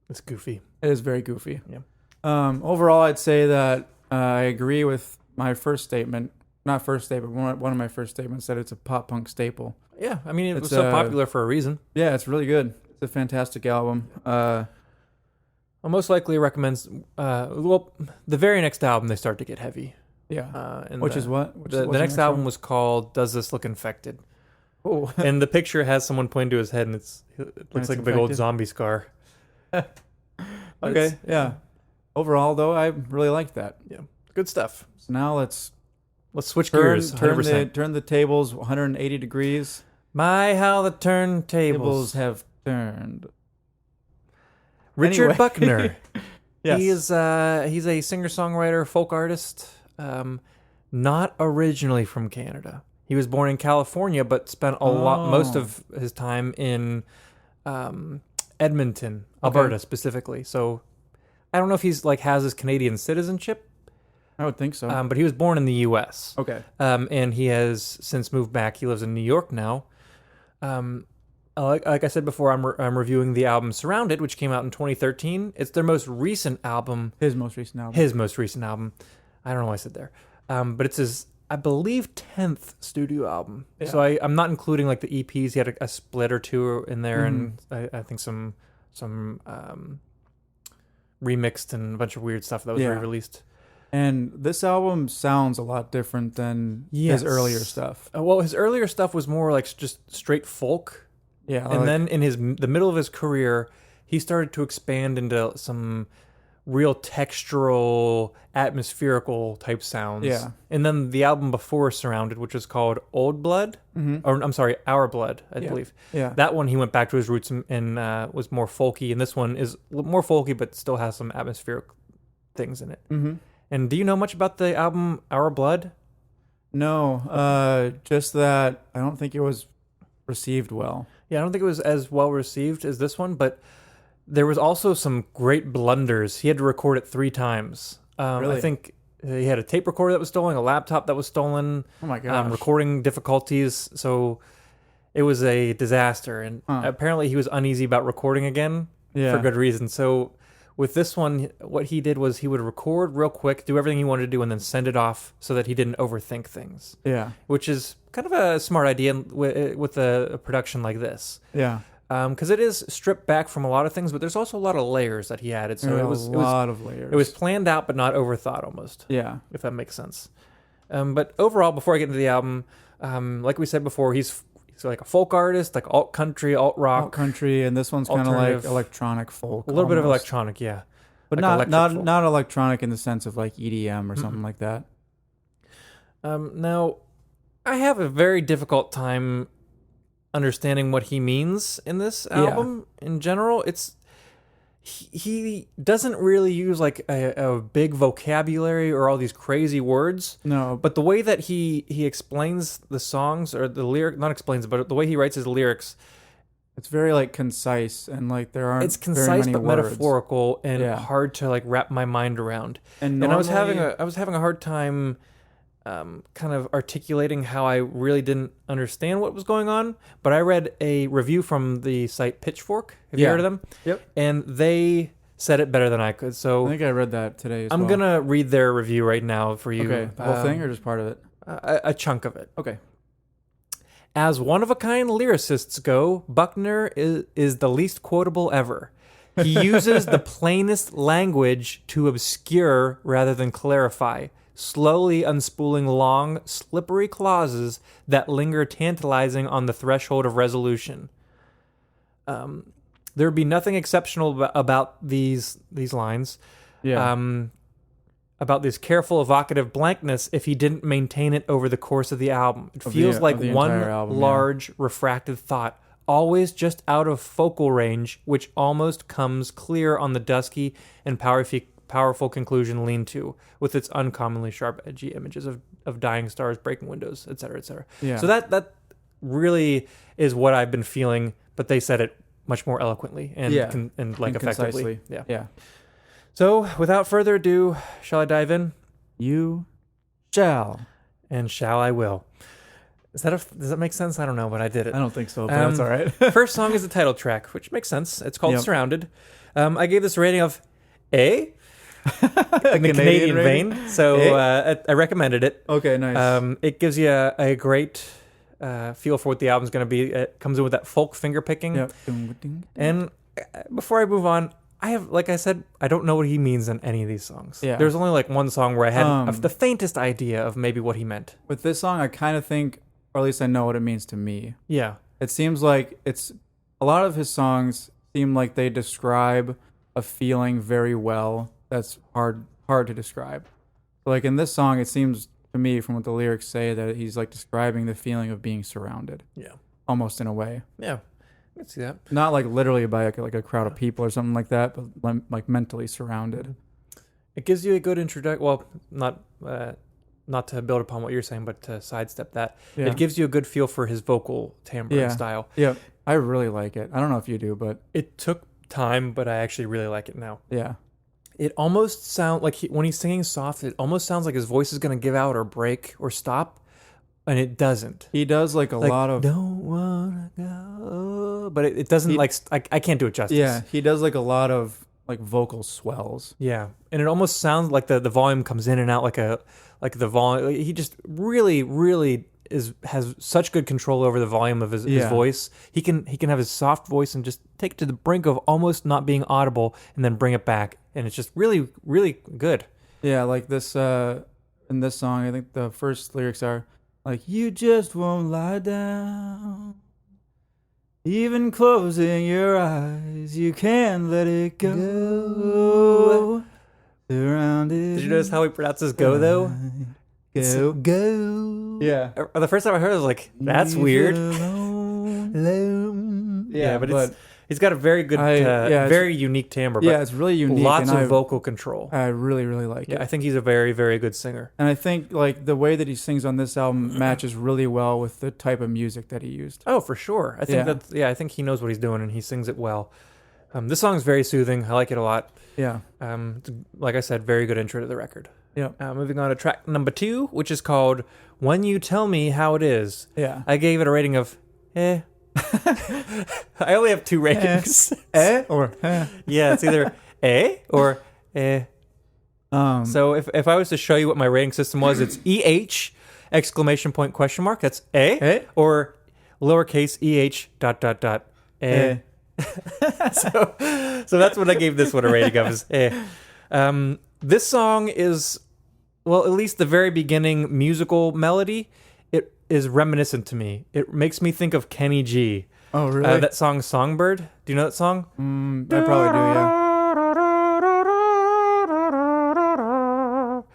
[SPEAKER 1] It's goofy.
[SPEAKER 2] It is very goofy.
[SPEAKER 1] Yeah.
[SPEAKER 2] Overall, I'd say that I agree with my first statement. Not first statement, one of my first statements, that it's a pop punk staple.
[SPEAKER 1] Yeah, I mean, it was so popular for a reason.
[SPEAKER 2] Yeah, it's really good. It's a fantastic album.
[SPEAKER 1] I'll most likely recommend. Well, the very next album they start to get heavy.
[SPEAKER 2] Yeah.
[SPEAKER 1] And
[SPEAKER 2] Which is what?
[SPEAKER 1] The next album was called "Does This Look Infected?"
[SPEAKER 2] Oh.
[SPEAKER 1] And the picture has someone pointing to his head, and it looks like a big old
[SPEAKER 2] infected?
[SPEAKER 1] zombie scar.
[SPEAKER 2] Okay. Yeah. Overall, though, I really liked that.
[SPEAKER 1] Yeah, good stuff.
[SPEAKER 2] So now let's
[SPEAKER 1] Switch gears. 100%.
[SPEAKER 2] turn the tables 180 degrees.
[SPEAKER 1] My, how the turntables.
[SPEAKER 2] Tables have turned.
[SPEAKER 1] Richard
[SPEAKER 2] Anyway.
[SPEAKER 1] Buckner.
[SPEAKER 2] Yes.
[SPEAKER 1] He's a singer-songwriter, folk artist, not originally from Canada. He was born in California, but spent most of his time in Edmonton, Alberta specifically. So I don't know if he's has his Canadian citizenship,
[SPEAKER 2] I would think so.
[SPEAKER 1] but he was born in the U.S.
[SPEAKER 2] Okay.
[SPEAKER 1] And he has since moved back. He lives in New York now. Like I said before, I'm reviewing the album Surrounded, which came out in 2013. It's their most recent album.
[SPEAKER 2] His most recent album.
[SPEAKER 1] His most recent album. I don't know why I said there. But it's his, I believe, 10th studio album.
[SPEAKER 2] Yeah.
[SPEAKER 1] So I'm not including the EPs. He had a split or two in there, and I think some remixed and a bunch of weird stuff that was re-released.
[SPEAKER 2] And this album sounds a lot different than his earlier stuff.
[SPEAKER 1] Well, his earlier stuff was more just straight folk.
[SPEAKER 2] Yeah.
[SPEAKER 1] And then in the middle of his career, he started to expand into some real textural, atmospherical type sounds.
[SPEAKER 2] Yeah.
[SPEAKER 1] And then the album before Surrounded, which was called Old Blood, or I'm sorry, Our Blood, I believe.
[SPEAKER 2] Yeah.
[SPEAKER 1] That one he went back to his roots and was more folky. And this one is more folky, but still has some atmospheric things in it.
[SPEAKER 2] Mm-hmm.
[SPEAKER 1] And do you know much about the album Our Blood?
[SPEAKER 2] No, just that I don't think it was received well.
[SPEAKER 1] Yeah, I don't think it was as well received as this one, but there was also some great blunders. He had to record it 3 times.
[SPEAKER 2] Really?
[SPEAKER 1] I think he had a tape recorder that was stolen, a laptop that was stolen,
[SPEAKER 2] Oh my gosh.
[SPEAKER 1] recording difficulties. So it was a disaster. And apparently he was uneasy about recording again for good reason. So with this one, what he did was he would record real quick, do everything he wanted to do, and then send it off so that he didn't overthink things.
[SPEAKER 2] Yeah.
[SPEAKER 1] Which is kind of a smart idea with a production like this.
[SPEAKER 2] Yeah.
[SPEAKER 1] Because it is stripped back from a lot of things, but there's also a lot of layers that he added. So
[SPEAKER 2] a lot of layers.
[SPEAKER 1] It was planned out, but not overthought almost.
[SPEAKER 2] Yeah.
[SPEAKER 1] If that makes sense. But overall, before I get into the album, like we said before, he's like a folk artist, like alt country, alt rock,
[SPEAKER 2] Alt country, and this one's kind of like
[SPEAKER 1] alternative.
[SPEAKER 2] electronic folk.
[SPEAKER 1] a little bit of
[SPEAKER 2] almost.
[SPEAKER 1] electronic, yeah.
[SPEAKER 2] But
[SPEAKER 1] like
[SPEAKER 2] not
[SPEAKER 1] electric folk.
[SPEAKER 2] not electronic in the sense of like EDM or something like that.
[SPEAKER 1] Now, I have a very difficult time understanding what he means in this album in general. He doesn't really use a big vocabulary or all these crazy words.
[SPEAKER 2] No,
[SPEAKER 1] But the way that he explains the songs, or the lyric, not explains it, but the way he writes his lyrics,
[SPEAKER 2] it's very concise and there aren't.
[SPEAKER 1] it's
[SPEAKER 2] very
[SPEAKER 1] concise
[SPEAKER 2] many
[SPEAKER 1] but
[SPEAKER 2] words.
[SPEAKER 1] metaphorical and
[SPEAKER 2] Yeah.
[SPEAKER 1] hard to wrap my mind around.
[SPEAKER 2] And
[SPEAKER 1] I was
[SPEAKER 2] normally-
[SPEAKER 1] having a hard time kind of articulating how I really didn't understand what was going on. But I read a review from the site Pitchfork. Have you
[SPEAKER 2] Yeah.
[SPEAKER 1] heard of them?
[SPEAKER 2] Yep.
[SPEAKER 1] And they said it better than I could. So
[SPEAKER 2] I think I read that today.
[SPEAKER 1] I'm gonna read their review right now for you.
[SPEAKER 2] Okay, the whole thing or just part of it?
[SPEAKER 1] A chunk of it.
[SPEAKER 2] Okay.
[SPEAKER 1] As one-of-a-kind lyricists go, Buckner is the least quotable ever. He uses the plainest language to obscure rather than clarify, slowly unspooling long, slippery clauses that linger tantalizing on the threshold of resolution. There would be nothing exceptional about these lines.
[SPEAKER 2] Yeah.
[SPEAKER 1] About this careful, evocative blankness if he didn't maintain it over the course of the album. It
[SPEAKER 2] Of
[SPEAKER 1] feels
[SPEAKER 2] the-
[SPEAKER 1] like
[SPEAKER 2] of the
[SPEAKER 1] one
[SPEAKER 2] entire album, yeah.
[SPEAKER 1] large, refracted thought, always just out of focal range, which almost comes clear on the dusky and powerful conclusion lean to, with its uncommonly sharp, edgy images of dying stars breaking windows, etc., etc.
[SPEAKER 2] Yeah.
[SPEAKER 1] So that really is what I've been feeling, but they said it much more eloquently and
[SPEAKER 2] And
[SPEAKER 1] effectively.
[SPEAKER 2] concisely.
[SPEAKER 1] Yeah.
[SPEAKER 2] Yeah.
[SPEAKER 1] So, without further ado, shall I dive in?
[SPEAKER 2] You shall.
[SPEAKER 1] And shall I will. Does that make sense? I don't know, but I did it.
[SPEAKER 2] I don't think so, but that's all right.
[SPEAKER 1] First song is the title track, which makes sense. It's called
[SPEAKER 2] Yep.
[SPEAKER 1] Surrounded. I gave this a rating of A, in the Canadian
[SPEAKER 2] rating?
[SPEAKER 1] vein. So I recommended it.
[SPEAKER 2] Okay, nice.
[SPEAKER 1] It gives you a great feel for what the album's going to be. It comes in with that folk finger picking.
[SPEAKER 2] Yep.
[SPEAKER 1] And before I move on, I have, like I said, I don't know what he means in any of these songs.
[SPEAKER 2] Yeah.
[SPEAKER 1] There's only like one song where I had the faintest idea of maybe what he meant.
[SPEAKER 2] With this song, I kind of think, or at least I know what it means to me.
[SPEAKER 1] Yeah.
[SPEAKER 2] It seems like it's a lot of his songs seem like they describe a feeling very well that's hard to describe. Like in this song, it seems to me from what the lyrics say that he's like describing the feeling of being surrounded.
[SPEAKER 1] Yeah.
[SPEAKER 2] Almost in a way.
[SPEAKER 1] Yeah. I can see that.
[SPEAKER 2] Not like literally by like a crowd of people or something like that, but like mentally surrounded.
[SPEAKER 1] It gives you a good introduction. Well, not to build upon what you're saying, but to sidestep that.
[SPEAKER 2] Yeah.
[SPEAKER 1] It gives you a good feel for his vocal timbre and style.
[SPEAKER 2] Yeah. I really like it. I don't know if you do, but
[SPEAKER 1] It took time, but I actually really like it now.
[SPEAKER 2] yeah.
[SPEAKER 1] It almost sounds like when he's singing soft, it almost sounds like his voice is going to give out or break or stop, and it doesn't.
[SPEAKER 2] He does like a lot of
[SPEAKER 1] don't wanna go, but it doesn't I can't do it justice.
[SPEAKER 2] yeah. He does like a lot of like vocal swells.
[SPEAKER 1] Yeah, and it almost sounds like the volume comes in and out like the volume. He just really has such good control over the volume of his voice. He can have his soft voice and just take it to the brink of almost not being audible, and then bring it back, and it's just really good.
[SPEAKER 2] Yeah, like this in this song, I think the first lyrics are like, "You just won't lie down, even closing your eyes, you can't let it go." Surrounded.
[SPEAKER 1] Did you notice how he pronounces "go" though?
[SPEAKER 2] Go. Yeah.
[SPEAKER 1] The first time I heard it, I was like, "That's
[SPEAKER 2] Leave
[SPEAKER 1] weird."
[SPEAKER 2] it alone.
[SPEAKER 1] Yeah, but he's got a very good, very unique timbre.
[SPEAKER 2] Yeah,
[SPEAKER 1] but
[SPEAKER 2] it's really unique.
[SPEAKER 1] lots
[SPEAKER 2] and
[SPEAKER 1] of vocal control.
[SPEAKER 2] I really, really like
[SPEAKER 1] Yeah,
[SPEAKER 2] it.
[SPEAKER 1] I think he's a very, very good singer.
[SPEAKER 2] And I think like the way that he sings on this album matches really well with the type of music that he used.
[SPEAKER 1] Oh, for sure. I think I think he knows what he's doing and he sings it well. This song is very soothing. I like it a lot.
[SPEAKER 2] Yeah.
[SPEAKER 1] Like I said, very good intro to the record.
[SPEAKER 2] Yeah.
[SPEAKER 1] Moving on to track number 2, which is called "When You Tell Me How It Is."
[SPEAKER 2] Yeah.
[SPEAKER 1] I gave it a rating of I only have 2 ratings.
[SPEAKER 2] Or
[SPEAKER 1] Yeah, it's either or So if I was to show you what my rating system was, it's EH exclamation point question mark. That's or lowercase EH ... So that's what I gave this one a rating of, is this song is, well, at least the very beginning musical melody, it is reminiscent to me. It makes me think of Kenny G.
[SPEAKER 2] Oh, really?
[SPEAKER 1] That song Songbird. Do you know that song?
[SPEAKER 2] I probably do, yeah.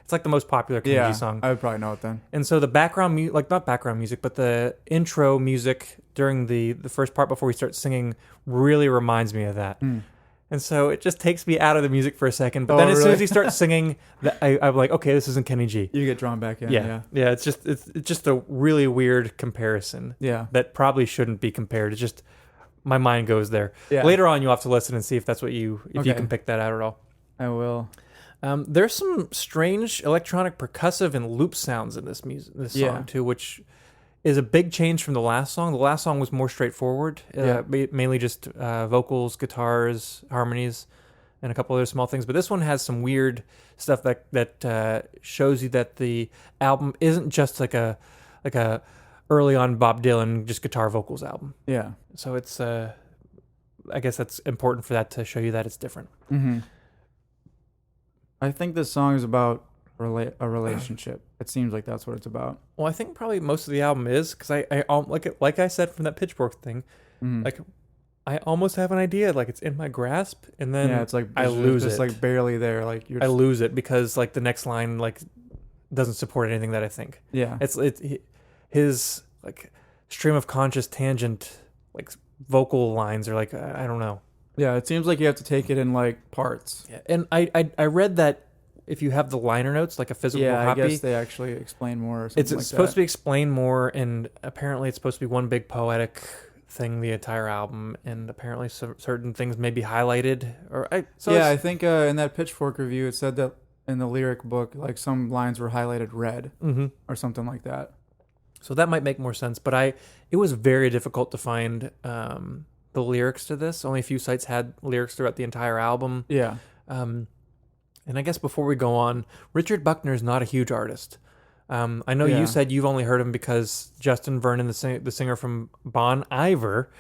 [SPEAKER 1] It's like the most popular Kenny G song.
[SPEAKER 2] I would probably know it then.
[SPEAKER 1] And so the background music, like not background music, but the intro music during the first part before we start singing really reminds me of that. And so it just takes me out of the music for a second. But then as soon as he starts singing, I'm like, okay, this isn't Kenny G.
[SPEAKER 2] You get drawn back in.
[SPEAKER 1] Yeah. It's just a really weird comparison.
[SPEAKER 2] Yeah.
[SPEAKER 1] That probably shouldn't be compared. It's just my mind goes there.
[SPEAKER 2] Yeah.
[SPEAKER 1] Later on, you'll have to listen and see if that's what you
[SPEAKER 2] Okay.
[SPEAKER 1] can pick that out at all.
[SPEAKER 2] I will.
[SPEAKER 1] There's some strange electronic percussive and loop sounds in this song too, which is a big change from the last song. The last song was more straightforward, mainly just vocals, guitars, harmonies, and a couple other small things. But this one has some weird stuff that shows you that the album isn't just like a early on Bob Dylan just guitar vocals album.
[SPEAKER 2] Yeah.
[SPEAKER 1] So it's I guess that's important for that to show you that it's different.
[SPEAKER 2] Mm-hmm. I think this song is about a relationship. It seems like that's what it's about.
[SPEAKER 1] Well, I think probably most of the album is, because I like I said from that Pitchfork thing, like I almost have an idea, like it's in my grasp, and then
[SPEAKER 2] it's like
[SPEAKER 1] I lose
[SPEAKER 2] just
[SPEAKER 1] it.
[SPEAKER 2] like barely there. Like
[SPEAKER 1] I lose it because like the next line like doesn't support anything that I think.
[SPEAKER 2] Yeah,
[SPEAKER 1] it's his like stream of conscious tangent like vocal lines are like I don't know.
[SPEAKER 2] Yeah, it seems like you have to take it in like parts.
[SPEAKER 1] Yeah, and I read that if you have the liner notes, like a physical copy,
[SPEAKER 2] I guess they actually explain more. Or something
[SPEAKER 1] it's supposed to be explained more, and apparently it's supposed to be one big poetic thing the entire album, and apparently certain things may be highlighted. I think in that Pitchfork review it said that in the lyric book, like some lines were highlighted red or something like that. So that might make more sense, but it was very difficult to find the lyrics to this. Only a few sites had lyrics throughout the entire album.
[SPEAKER 2] Yeah.
[SPEAKER 1] And I guess before we go on, Richard Buckner is not a huge artist. I know you said you've only heard him because Justin Vernon, the singer from Bon Iver,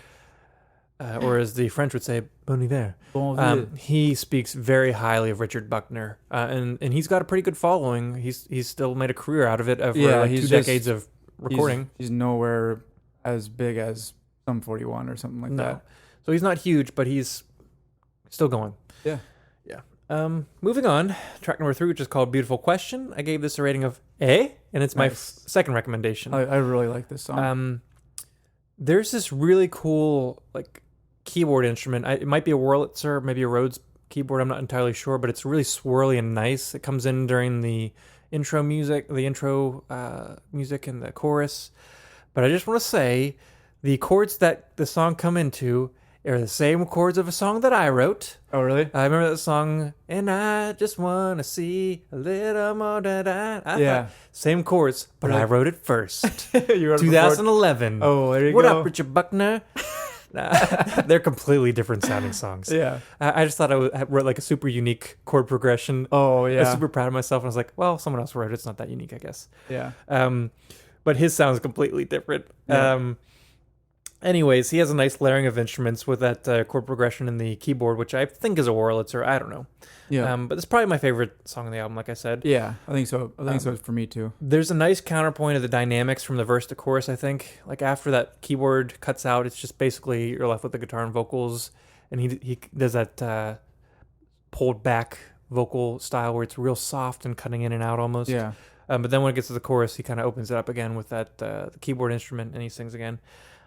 [SPEAKER 1] or as the French would say, bon hiver.
[SPEAKER 2] Bon vivre.
[SPEAKER 1] He speaks very highly of Richard Buckner, and he's got a pretty good following. He's still made a career out of it for like
[SPEAKER 2] he's
[SPEAKER 1] 2 decades of recording.
[SPEAKER 2] He's nowhere as big as Sum 41 or something like that.
[SPEAKER 1] So he's not huge, but he's still going.
[SPEAKER 2] Yeah.
[SPEAKER 1] Moving on, track number 3, which is called Beautiful Question. I gave this a rating of A, and it's my second recommendation.
[SPEAKER 2] I really like this song.
[SPEAKER 1] There's this really cool like keyboard instrument. It might be a Wurlitzer, maybe a Rhodes keyboard. I'm not entirely sure, but it's really swirly and nice. It comes in during the intro music and the chorus. But I just want to say, the chords that the song come into are the same chords of a song that I wrote.
[SPEAKER 2] Oh, really?
[SPEAKER 1] I remember that song, and I just want to see a little more that
[SPEAKER 2] Yeah.
[SPEAKER 1] Same chords, but
[SPEAKER 2] Really?
[SPEAKER 1] I wrote it first.
[SPEAKER 2] You wrote it
[SPEAKER 1] 2011.
[SPEAKER 2] Oh, there you
[SPEAKER 1] What
[SPEAKER 2] go.
[SPEAKER 1] up, Richard Buckner? They're completely different sounding songs.
[SPEAKER 2] Yeah.
[SPEAKER 1] I just thought I wrote like a super unique chord progression.
[SPEAKER 2] Oh,
[SPEAKER 1] I
[SPEAKER 2] yeah.
[SPEAKER 1] was super proud of myself, and I was like, well, someone else wrote it. It's not that unique, I guess.
[SPEAKER 2] Yeah.
[SPEAKER 1] But his sounds completely different.
[SPEAKER 2] Yeah.
[SPEAKER 1] Anyways, he has a nice layering of instruments with that chord progression in the keyboard, which I think is a Wurlitzer. I don't know.
[SPEAKER 2] Yeah.
[SPEAKER 1] But it's probably my favorite song on the album, like I said.
[SPEAKER 2] Yeah, I think so. I think so for me too.
[SPEAKER 1] There's a nice counterpoint of the dynamics from the verse to chorus, I think. Like after that keyboard cuts out, it's just basically you're left with the guitar and vocals. And he does that pulled back vocal style where it's real soft and cutting in and out almost.
[SPEAKER 2] Yeah.
[SPEAKER 1] But then when it gets to the chorus, he kind of opens it up again with that the keyboard instrument, and he sings again.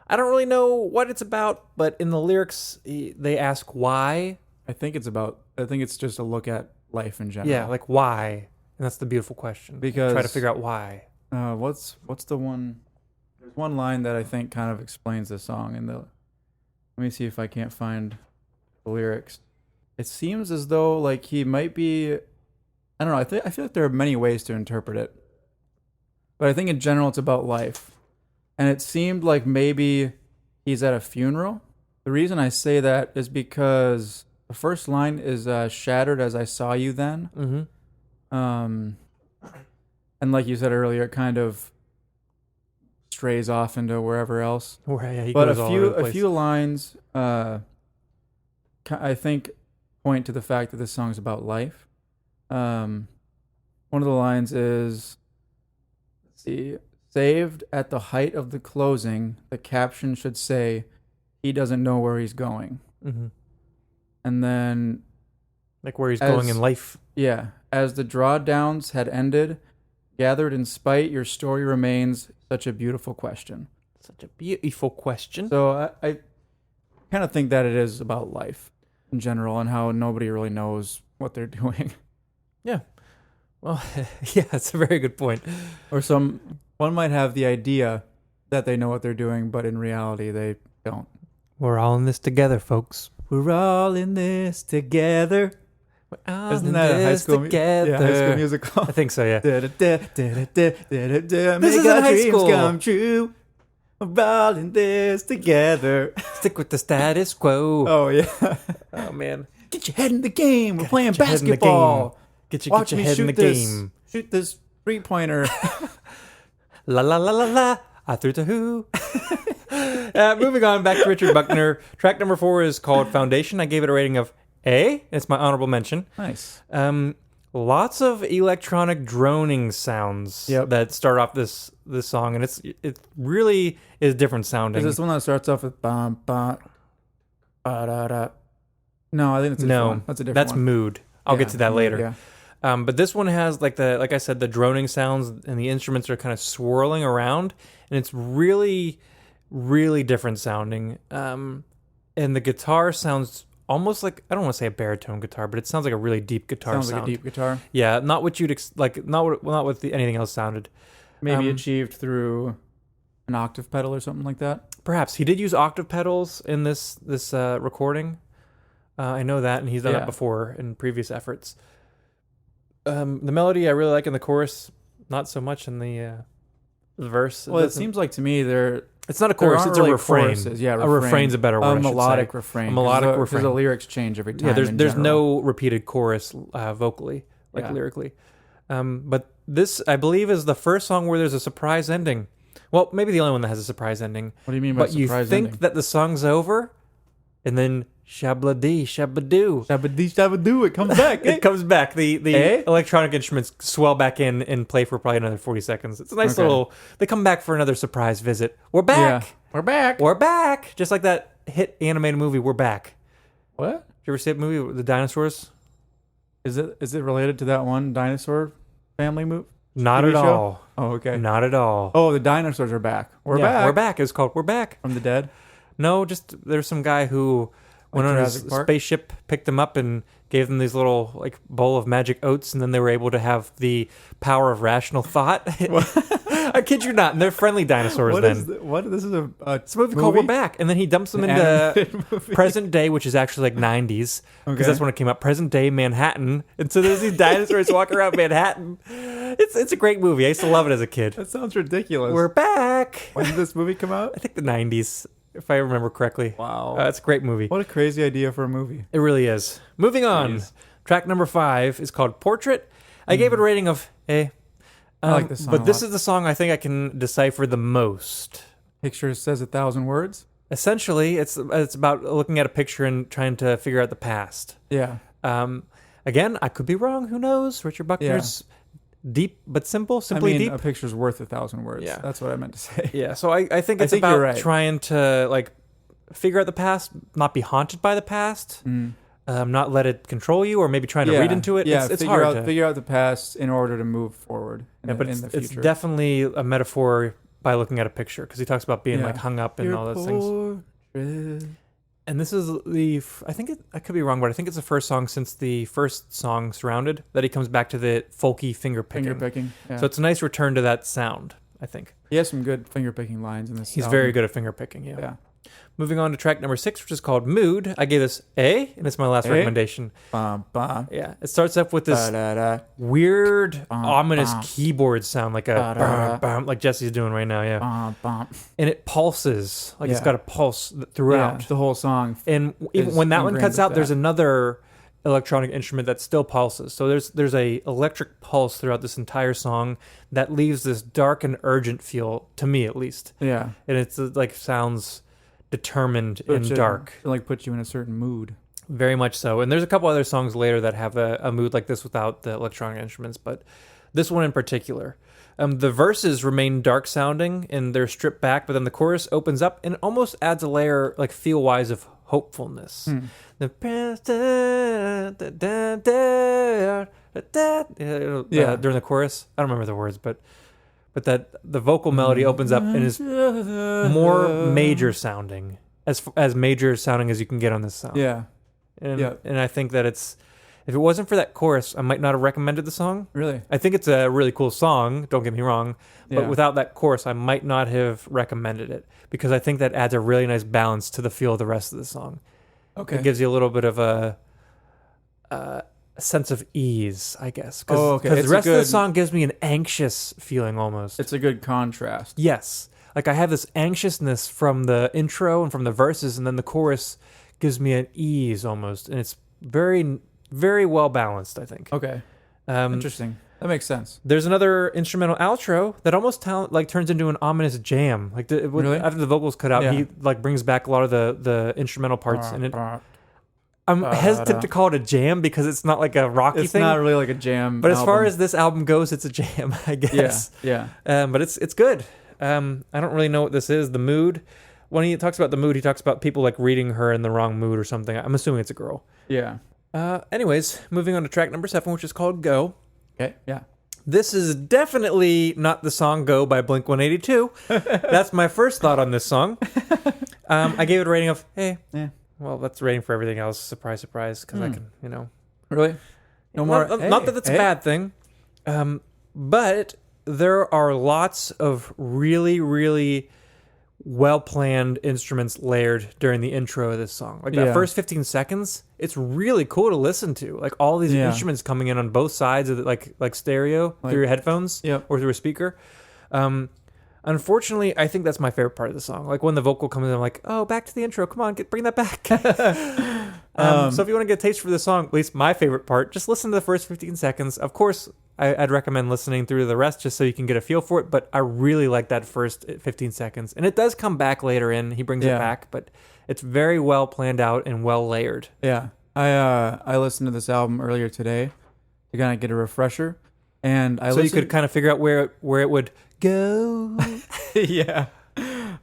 [SPEAKER 1] I don't really know what it's about, but in the lyrics, they ask why.
[SPEAKER 2] I think it's just a look at life in general.
[SPEAKER 1] Yeah, like why? And that's the beautiful question.
[SPEAKER 2] Because
[SPEAKER 1] try to figure out why.
[SPEAKER 2] What's the one? There's one line that I think kind of explains the song. Let me see if I can't find the lyrics. It seems as though like he might be. I don't know. I feel like there are many ways to interpret it, but I think in general it's about life. And it seemed like maybe he's at a funeral. The reason I say that is because the first line is "shattered as I saw you then."
[SPEAKER 1] Mm-hmm.
[SPEAKER 2] And like you said earlier, it kind of strays off into wherever else.
[SPEAKER 1] He
[SPEAKER 2] But
[SPEAKER 1] goes all over the
[SPEAKER 2] a
[SPEAKER 1] place.
[SPEAKER 2] few lines, I think, point to the fact that this song's about life. One of the lines is, let's see, saved at the height of the closing. The caption should say, "He doesn't know where he's going."
[SPEAKER 1] Mm-hmm.
[SPEAKER 2] And then,
[SPEAKER 1] Like where he's going in life.
[SPEAKER 2] yeah, as the drawdowns had ended, gathered in spite, your story remains such a beautiful question.
[SPEAKER 1] Such a beautiful question.
[SPEAKER 2] So I kind of think that it is about life in general and how nobody really knows what they're doing.
[SPEAKER 1] Yeah. Well, yeah, that's a very good point.
[SPEAKER 2] Or one might have the idea that they know what they're doing, but in reality they don't.
[SPEAKER 1] We're all in this together, folks.
[SPEAKER 2] We're all in this together.
[SPEAKER 1] We're
[SPEAKER 2] Isn't that a High School Musical?
[SPEAKER 1] I think so, yeah.
[SPEAKER 2] Make
[SPEAKER 1] This is in
[SPEAKER 2] our
[SPEAKER 1] high
[SPEAKER 2] dreams
[SPEAKER 1] school.
[SPEAKER 2] come true. We're all in this together.
[SPEAKER 1] Stick with the status quo.
[SPEAKER 2] Oh yeah.
[SPEAKER 1] Oh, man.
[SPEAKER 2] Get your head in the game. We're playing
[SPEAKER 1] Get your head in the
[SPEAKER 2] basketball.
[SPEAKER 1] Get
[SPEAKER 2] Watch
[SPEAKER 1] your
[SPEAKER 2] me
[SPEAKER 1] head in
[SPEAKER 2] shoot
[SPEAKER 1] the
[SPEAKER 2] this.
[SPEAKER 1] game.
[SPEAKER 2] Shoot this 3-pointer.
[SPEAKER 1] La la la la la. I threw to who? Moving on back to Richard Buckner. Track number 4 is called Foundation. I gave it a rating of A. It's my honorable mention.
[SPEAKER 2] Nice.
[SPEAKER 1] Lots of electronic droning sounds
[SPEAKER 2] Yep.
[SPEAKER 1] that start off this song, and it really is different sounding.
[SPEAKER 2] Is this one that starts off with bum bum ba da da? No, I think it's a different one. That's a different
[SPEAKER 1] that's
[SPEAKER 2] one.
[SPEAKER 1] Mood. I'll get to that later.
[SPEAKER 2] Yeah.
[SPEAKER 1] But this one has like I said, the droning sounds, and the instruments are kind of swirling around, and it's really, really different sounding. And the guitar sounds almost like, I don't want to say a baritone guitar, but it sounds like a really deep guitar
[SPEAKER 2] Sounds
[SPEAKER 1] sound.
[SPEAKER 2] like a deep guitar.
[SPEAKER 1] Yeah, not what you'd not what anything else sounded.
[SPEAKER 2] Maybe achieved through an octave pedal or something like that.
[SPEAKER 1] Perhaps he did use octave pedals in this recording. I know that, and he's done that before in previous efforts. The melody I really like in the chorus, not so much in the verse.
[SPEAKER 2] Well, it seems like to me
[SPEAKER 1] it's not a chorus; it's a refrain.
[SPEAKER 2] Choruses. Yeah,
[SPEAKER 1] a refrain's a better word.
[SPEAKER 2] A melodic refrain.
[SPEAKER 1] A melodic refrain.
[SPEAKER 2] Because the lyrics change every time.
[SPEAKER 1] Yeah, there's
[SPEAKER 2] general.
[SPEAKER 1] no repeated chorus vocally, lyrically. But this, I believe, is the first song where there's a surprise ending. Well, maybe the only one that has a surprise ending.
[SPEAKER 2] What do you mean by
[SPEAKER 1] but you
[SPEAKER 2] surprise
[SPEAKER 1] think
[SPEAKER 2] ending?
[SPEAKER 1] that the song's over, And then shabla-dee, shabba-doo.
[SPEAKER 2] Shabba-dee-shabba-doo, it comes back.
[SPEAKER 1] It comes back. The
[SPEAKER 2] Eh?
[SPEAKER 1] electronic instruments swell back in and play for probably another 40 seconds. It's a nice
[SPEAKER 2] Okay.
[SPEAKER 1] little... They come back for another surprise visit. We're back.
[SPEAKER 2] Yeah. We're back.
[SPEAKER 1] We're back. Just like that hit animated movie, We're Back.
[SPEAKER 2] What?
[SPEAKER 1] Did you ever see that movie with the dinosaurs?
[SPEAKER 2] Is it related to that one dinosaur family movie?
[SPEAKER 1] Not
[SPEAKER 2] TV
[SPEAKER 1] at
[SPEAKER 2] show?
[SPEAKER 1] all.
[SPEAKER 2] Oh, okay.
[SPEAKER 1] Not at all.
[SPEAKER 2] Oh, the dinosaurs are back. We're
[SPEAKER 1] Yeah,
[SPEAKER 2] back.
[SPEAKER 1] We're back. It was called We're Back.
[SPEAKER 2] From the dead.
[SPEAKER 1] No, just there's some guy who went on his
[SPEAKER 2] Jurassic Park?
[SPEAKER 1] spaceship, picked them up, and gave them these little like bowl of magic oats, and then they were able to have the power of rational thought. I kid you not, and they're friendly dinosaurs.
[SPEAKER 2] What? This is a
[SPEAKER 1] It's a movie called We're Back, and then he dumps them
[SPEAKER 2] An
[SPEAKER 1] into
[SPEAKER 2] animated movie.
[SPEAKER 1] present day, which is actually like 90s, because
[SPEAKER 2] Okay.
[SPEAKER 1] that's when it came out. Present day Manhattan, and so there's these dinosaurs walking around Manhattan. It's a great movie. I used to love it as a kid.
[SPEAKER 2] That sounds ridiculous.
[SPEAKER 1] We're back.
[SPEAKER 2] When did this movie come out?
[SPEAKER 1] I think the 90s, if I remember correctly.
[SPEAKER 2] Wow.
[SPEAKER 1] It's a great movie.
[SPEAKER 2] What a crazy idea for a movie.
[SPEAKER 1] It really is. Moving on.
[SPEAKER 2] Jeez.
[SPEAKER 1] Track number 5 is called Portrait. I gave it a rating of A.
[SPEAKER 2] I like this song
[SPEAKER 1] But
[SPEAKER 2] a
[SPEAKER 1] this
[SPEAKER 2] lot.
[SPEAKER 1] is the song I think I can decipher the most.
[SPEAKER 2] Picture says 1,000 words.
[SPEAKER 1] Essentially, it's about looking at a picture and trying to figure out the past.
[SPEAKER 2] Yeah.
[SPEAKER 1] Again, I could be wrong. Who knows? Richard Buckner's deep but simple, simply deep.
[SPEAKER 2] a picture's worth 1,000 words.
[SPEAKER 1] Yeah.
[SPEAKER 2] That's what I meant to say.
[SPEAKER 1] Yeah, so I think
[SPEAKER 2] I
[SPEAKER 1] it's
[SPEAKER 2] think
[SPEAKER 1] about
[SPEAKER 2] you're right.
[SPEAKER 1] trying to like figure out the past, not be haunted by the past, not let it control you, or maybe trying to read into it.
[SPEAKER 2] Yeah,
[SPEAKER 1] It's
[SPEAKER 2] figure
[SPEAKER 1] hard
[SPEAKER 2] out
[SPEAKER 1] to...
[SPEAKER 2] figure out the past in order to move forward in,
[SPEAKER 1] Yeah,
[SPEAKER 2] the,
[SPEAKER 1] but
[SPEAKER 2] in the
[SPEAKER 1] it's
[SPEAKER 2] future.
[SPEAKER 1] definitely a metaphor by looking at a picture, because he talks about being
[SPEAKER 2] Yeah.
[SPEAKER 1] like hung up and
[SPEAKER 2] Your
[SPEAKER 1] all those things.
[SPEAKER 2] portrait.
[SPEAKER 1] And this is I could be wrong, but I think it's the first song since the first song, Surrounded, that he comes back to the folky finger picking.
[SPEAKER 2] Finger picking. Yeah.
[SPEAKER 1] So it's a nice return to that sound, I think.
[SPEAKER 2] he has some good finger picking lines in this.
[SPEAKER 1] He's
[SPEAKER 2] album.
[SPEAKER 1] very good at finger picking, yeah.
[SPEAKER 2] Yeah.
[SPEAKER 1] Moving on to track number 6, which is called Mood. I gave this A, and it's my last
[SPEAKER 2] A?
[SPEAKER 1] recommendation.
[SPEAKER 2] Bum, bum,
[SPEAKER 1] Yeah, it starts up with this
[SPEAKER 2] ba-da-da.
[SPEAKER 1] weird,
[SPEAKER 2] Bum,
[SPEAKER 1] ominous
[SPEAKER 2] bum.
[SPEAKER 1] keyboard sound, like a
[SPEAKER 2] Ba-da-da.
[SPEAKER 1] bum, bum, like Jesse's doing right now, yeah.
[SPEAKER 2] Bum, bum.
[SPEAKER 1] And it pulses, like it's
[SPEAKER 2] Yeah.
[SPEAKER 1] got a pulse throughout.
[SPEAKER 2] Yeah, the whole song.
[SPEAKER 1] And even
[SPEAKER 2] is
[SPEAKER 1] when that one
[SPEAKER 2] ingrained
[SPEAKER 1] cuts
[SPEAKER 2] with
[SPEAKER 1] out, there's
[SPEAKER 2] that.
[SPEAKER 1] another electronic instrument that still pulses. So there's a electric pulse throughout this entire song that leaves this dark and urgent feel, to me at least.
[SPEAKER 2] Yeah.
[SPEAKER 1] And it's like sounds determined and dark.
[SPEAKER 2] To like put you in a certain mood.
[SPEAKER 1] Very much so. And there's a couple other songs later that have a mood like this without the electronic instruments, but this one in particular. The verses remain dark sounding and they're stripped back, but then the chorus opens up and almost adds a layer, like feel wise, of hopefulness. The during the chorus, I don't remember the words, but that the vocal melody opens up and is more major sounding, as major sounding as you can get on this song.
[SPEAKER 2] Yeah.
[SPEAKER 1] And I think that if it wasn't for that chorus, I might not have recommended the song.
[SPEAKER 2] Really?
[SPEAKER 1] I think it's a really cool song, don't get me wrong, but
[SPEAKER 2] Yeah.
[SPEAKER 1] without that chorus, I might not have recommended it, because I think that adds a really nice balance to the feel of the rest of the song.
[SPEAKER 2] Okay.
[SPEAKER 1] It gives you a little bit of a sense of ease, I guess.
[SPEAKER 2] Oh, okay.
[SPEAKER 1] Because
[SPEAKER 2] It's
[SPEAKER 1] the rest
[SPEAKER 2] a
[SPEAKER 1] of the
[SPEAKER 2] good-
[SPEAKER 1] song gives me an anxious feeling almost.
[SPEAKER 2] It's a good contrast.
[SPEAKER 1] Yes. Like I have this anxiousness from the intro and from the verses, and then the chorus gives me an ease almost. And it's very, very well balanced, I think.
[SPEAKER 2] Okay.
[SPEAKER 1] Um,
[SPEAKER 2] Interesting. That makes sense.
[SPEAKER 1] There's another instrumental outro that almost turns into an ominous jam. Like
[SPEAKER 2] Really?
[SPEAKER 1] after the vocals cut out,
[SPEAKER 2] Yeah.
[SPEAKER 1] he like brings back a lot of the instrumental parts, and I'm hesitant to call it a jam because it's not like a rocky
[SPEAKER 2] It's
[SPEAKER 1] thing.
[SPEAKER 2] not really like a jam.
[SPEAKER 1] But as far
[SPEAKER 2] album.
[SPEAKER 1] as this album goes, it's a jam, I guess.
[SPEAKER 2] Yeah.
[SPEAKER 1] But it's good. I don't really know what this is. The mood. When he talks about the mood, he talks about people like reading her in the wrong mood or something. I'm assuming it's a girl.
[SPEAKER 2] Yeah.
[SPEAKER 1] Anyways, moving on to track number 7, which is called Go.
[SPEAKER 2] Okay. Yeah.
[SPEAKER 1] This is definitely not the song Go by Blink-182. That's my first thought on this song. I gave it a rating of, hey.
[SPEAKER 2] Yeah.
[SPEAKER 1] Well, that's the rating for everything else. Surprise, surprise. Because I can,
[SPEAKER 2] Really? No more.
[SPEAKER 1] Not that that's a bad thing. But there are lots of really, really well-planned instruments layered during the intro of this song. Like that
[SPEAKER 2] Yeah.
[SPEAKER 1] first 15 seconds, it's really cool to listen to. Like all these
[SPEAKER 2] Yeah.
[SPEAKER 1] instruments coming in on both sides of the, like stereo through your headphones
[SPEAKER 2] Yep.
[SPEAKER 1] or through a speaker. Unfortunately, I think that's my favorite part of the song. Like when the vocal comes in, I'm like, oh, back to the intro. Come on, bring that back. So if you want to get a taste for the song, at least my favorite part, just listen to the first 15 seconds. Of course, I'd recommend listening through the rest just so you can get a feel for it. But I really like that first 15 seconds. And it does come back later in. He brings it back, but it's very well planned out and well layered.
[SPEAKER 2] Yeah. I listened to this album earlier today to kind of get a refresher. And
[SPEAKER 1] you could kind of figure out where it would go.
[SPEAKER 2] Yeah.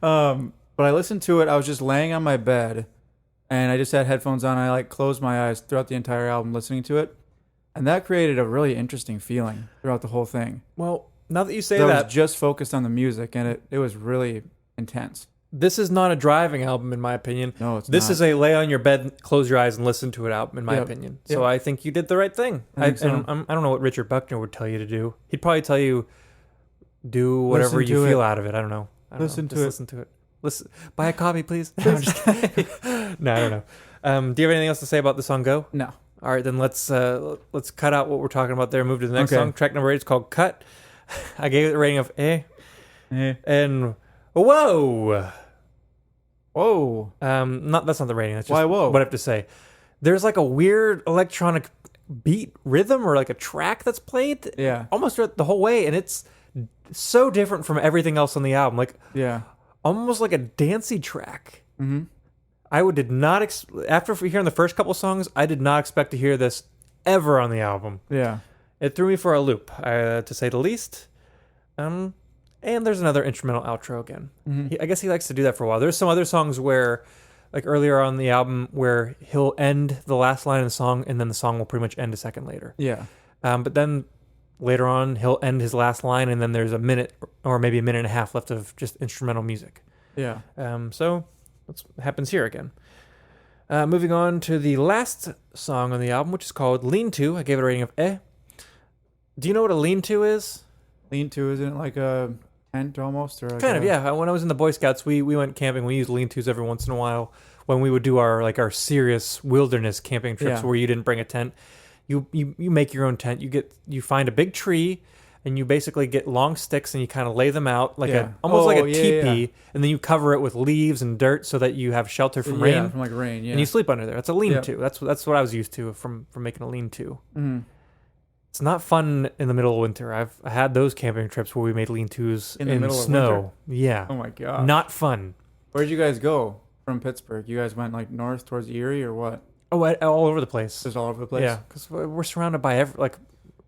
[SPEAKER 2] But I listened to it. I was just laying on my bed and I just had headphones on. I closed my eyes throughout the entire album listening to it. And that created a really interesting feeling throughout the whole thing.
[SPEAKER 1] Well, now that you say
[SPEAKER 2] I
[SPEAKER 1] that,
[SPEAKER 2] was just focused on the music, and it was really intense.
[SPEAKER 1] this is not a driving album, in my opinion.
[SPEAKER 2] No, it's
[SPEAKER 1] This
[SPEAKER 2] not.
[SPEAKER 1] is a lay on your bed, close your eyes, and listen to it album, in my opinion. So I think you did the right thing.
[SPEAKER 2] I think so.
[SPEAKER 1] And I don't know what Richard Buckner would tell you to do. He'd probably tell you, do whatever
[SPEAKER 2] Listen
[SPEAKER 1] you
[SPEAKER 2] to
[SPEAKER 1] feel
[SPEAKER 2] it.
[SPEAKER 1] out of it. I don't know.
[SPEAKER 2] Listen to it.
[SPEAKER 1] Listen to it. Listen. Buy a copy, please. No, I'm just kidding. No, I don't know. Do you have anything else to say about the song Go?
[SPEAKER 2] No.
[SPEAKER 1] All right, then let's cut out what we're talking about there and move to the next
[SPEAKER 2] Okay.
[SPEAKER 1] song. Track number 8 is called Cut. I gave it a rating of A.
[SPEAKER 2] Eh.
[SPEAKER 1] And whoa.
[SPEAKER 2] Whoa.
[SPEAKER 1] That's not the rating. That's just
[SPEAKER 2] Why whoa?
[SPEAKER 1] what I have to say. There's like a weird electronic beat rhythm or like a track that's played
[SPEAKER 2] Yeah.
[SPEAKER 1] almost throughout the whole way, and it's so different from everything else on the album. Like
[SPEAKER 2] Yeah.
[SPEAKER 1] almost like a dancey track.
[SPEAKER 2] Mm-hmm.
[SPEAKER 1] Did not after hearing the first couple songs, I did not expect to hear this ever on the album.
[SPEAKER 2] Yeah.
[SPEAKER 1] It threw me for a loop, to say the least. And there's another instrumental outro again.
[SPEAKER 2] Mm-hmm.
[SPEAKER 1] I guess he likes to do that for a while. There's some other songs where, like earlier on the album, where he'll end the last line of the song, and then the song will pretty much end a second later.
[SPEAKER 2] Yeah.
[SPEAKER 1] But then later on, he'll end his last line, and then there's a minute or maybe a minute and a half left of just instrumental music.
[SPEAKER 2] Yeah.
[SPEAKER 1] So that's what happens here again. Moving on to the last song on the album, which is called Lean To. I gave it a rating of Eh. Do you know what a lean-to is?
[SPEAKER 2] Lean-to, isn't it like a tent almost? Or like
[SPEAKER 1] Kind of, yeah. When I was in the Boy Scouts, we went camping. We used lean-tos every once in a while when we would do our serious wilderness camping trips where you didn't bring a tent. You make your own tent. You find a big tree, and you basically get long sticks and you kind of lay them out like almost like a teepee, and then you cover it with leaves and dirt so that you have shelter from rain.
[SPEAKER 2] Yeah, from like rain, yeah.
[SPEAKER 1] And you sleep under there. That's a lean-to. That's what I was used to from making a lean-to.
[SPEAKER 2] Mm-hmm.
[SPEAKER 1] It's not fun in the middle of winter. I had those camping trips where we made lean-tos in
[SPEAKER 2] the middle of
[SPEAKER 1] snow.
[SPEAKER 2] winter?
[SPEAKER 1] Yeah.
[SPEAKER 2] Oh my god.
[SPEAKER 1] Not fun.
[SPEAKER 2] Where'd you guys go from Pittsburgh? You guys went like north towards Erie or what?
[SPEAKER 1] Oh, all over the place.
[SPEAKER 2] Just all over the place?
[SPEAKER 1] Yeah, because we're surrounded by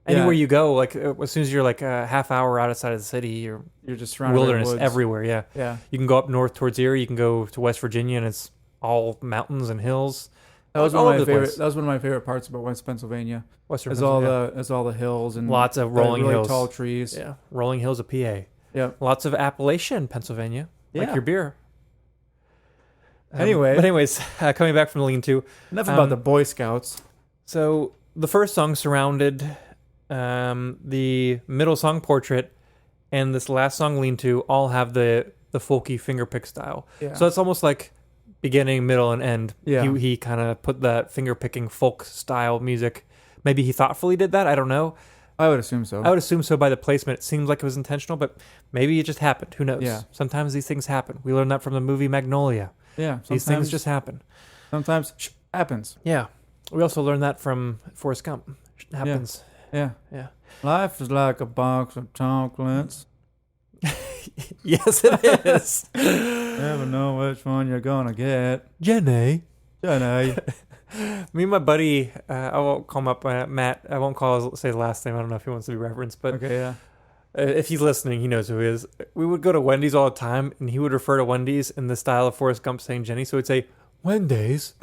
[SPEAKER 1] anywhere you go. Like as soon as you're like a half hour outside of the city, you're
[SPEAKER 2] just surrounded
[SPEAKER 1] wilderness
[SPEAKER 2] by woods.
[SPEAKER 1] everywhere. Yeah.
[SPEAKER 2] Yeah.
[SPEAKER 1] You can go up north towards Erie. You can go to West Virginia, and it's all mountains and hills.
[SPEAKER 2] That was
[SPEAKER 1] all
[SPEAKER 2] one
[SPEAKER 1] over
[SPEAKER 2] of
[SPEAKER 1] the
[SPEAKER 2] my
[SPEAKER 1] place.
[SPEAKER 2] favorite. That was one of my favorite parts about West Pennsylvania.
[SPEAKER 1] Western
[SPEAKER 2] Is
[SPEAKER 1] Pennsylvania.
[SPEAKER 2] all the hills and
[SPEAKER 1] Lots of
[SPEAKER 2] the
[SPEAKER 1] rolling
[SPEAKER 2] really
[SPEAKER 1] hills.
[SPEAKER 2] tall trees.
[SPEAKER 1] Yeah, rolling hills of PA.
[SPEAKER 2] Yeah.
[SPEAKER 1] Lots of Appalachian, Pennsylvania, like
[SPEAKER 2] Yeah.
[SPEAKER 1] your beer.
[SPEAKER 2] Anyway.
[SPEAKER 1] But anyways, coming back from the lean-to.
[SPEAKER 2] Enough about the Boy Scouts.
[SPEAKER 1] So the first song surrounded the middle song Portrait, and this last song Lean-To all have the folky fingerpick style.
[SPEAKER 2] Yeah.
[SPEAKER 1] So it's almost like beginning, middle, and end.
[SPEAKER 2] Yeah.
[SPEAKER 1] He kind of put that fingerpicking folk style music. Maybe he thoughtfully did that. I don't know.
[SPEAKER 2] I would assume so.
[SPEAKER 1] I would assume so by the placement. It seems like it was intentional, but maybe it just happened. Who knows?
[SPEAKER 2] Yeah.
[SPEAKER 1] Sometimes these things happen. We learned that from the movie Magnolia.
[SPEAKER 2] Yeah.
[SPEAKER 1] These things just happen.
[SPEAKER 2] Sometimes happens.
[SPEAKER 1] Yeah. We also learned that from Forrest Gump. It happens.
[SPEAKER 2] Yeah.
[SPEAKER 1] Yeah.
[SPEAKER 2] Life is like a box of chocolates.
[SPEAKER 1] Yes, it is.
[SPEAKER 2] Never know which one you're gonna get.
[SPEAKER 1] Jenny.
[SPEAKER 2] Jenny.
[SPEAKER 1] Me and my buddy, I won't call him up, Matt. I won't say the last name. I don't know if he wants to be referenced, but
[SPEAKER 2] Okay, yeah.
[SPEAKER 1] if he's listening, he knows who he is. We would go to Wendy's all the time, and he would refer to Wendy's in the style of Forrest Gump saying Jenny. So he'd say, Wendy's.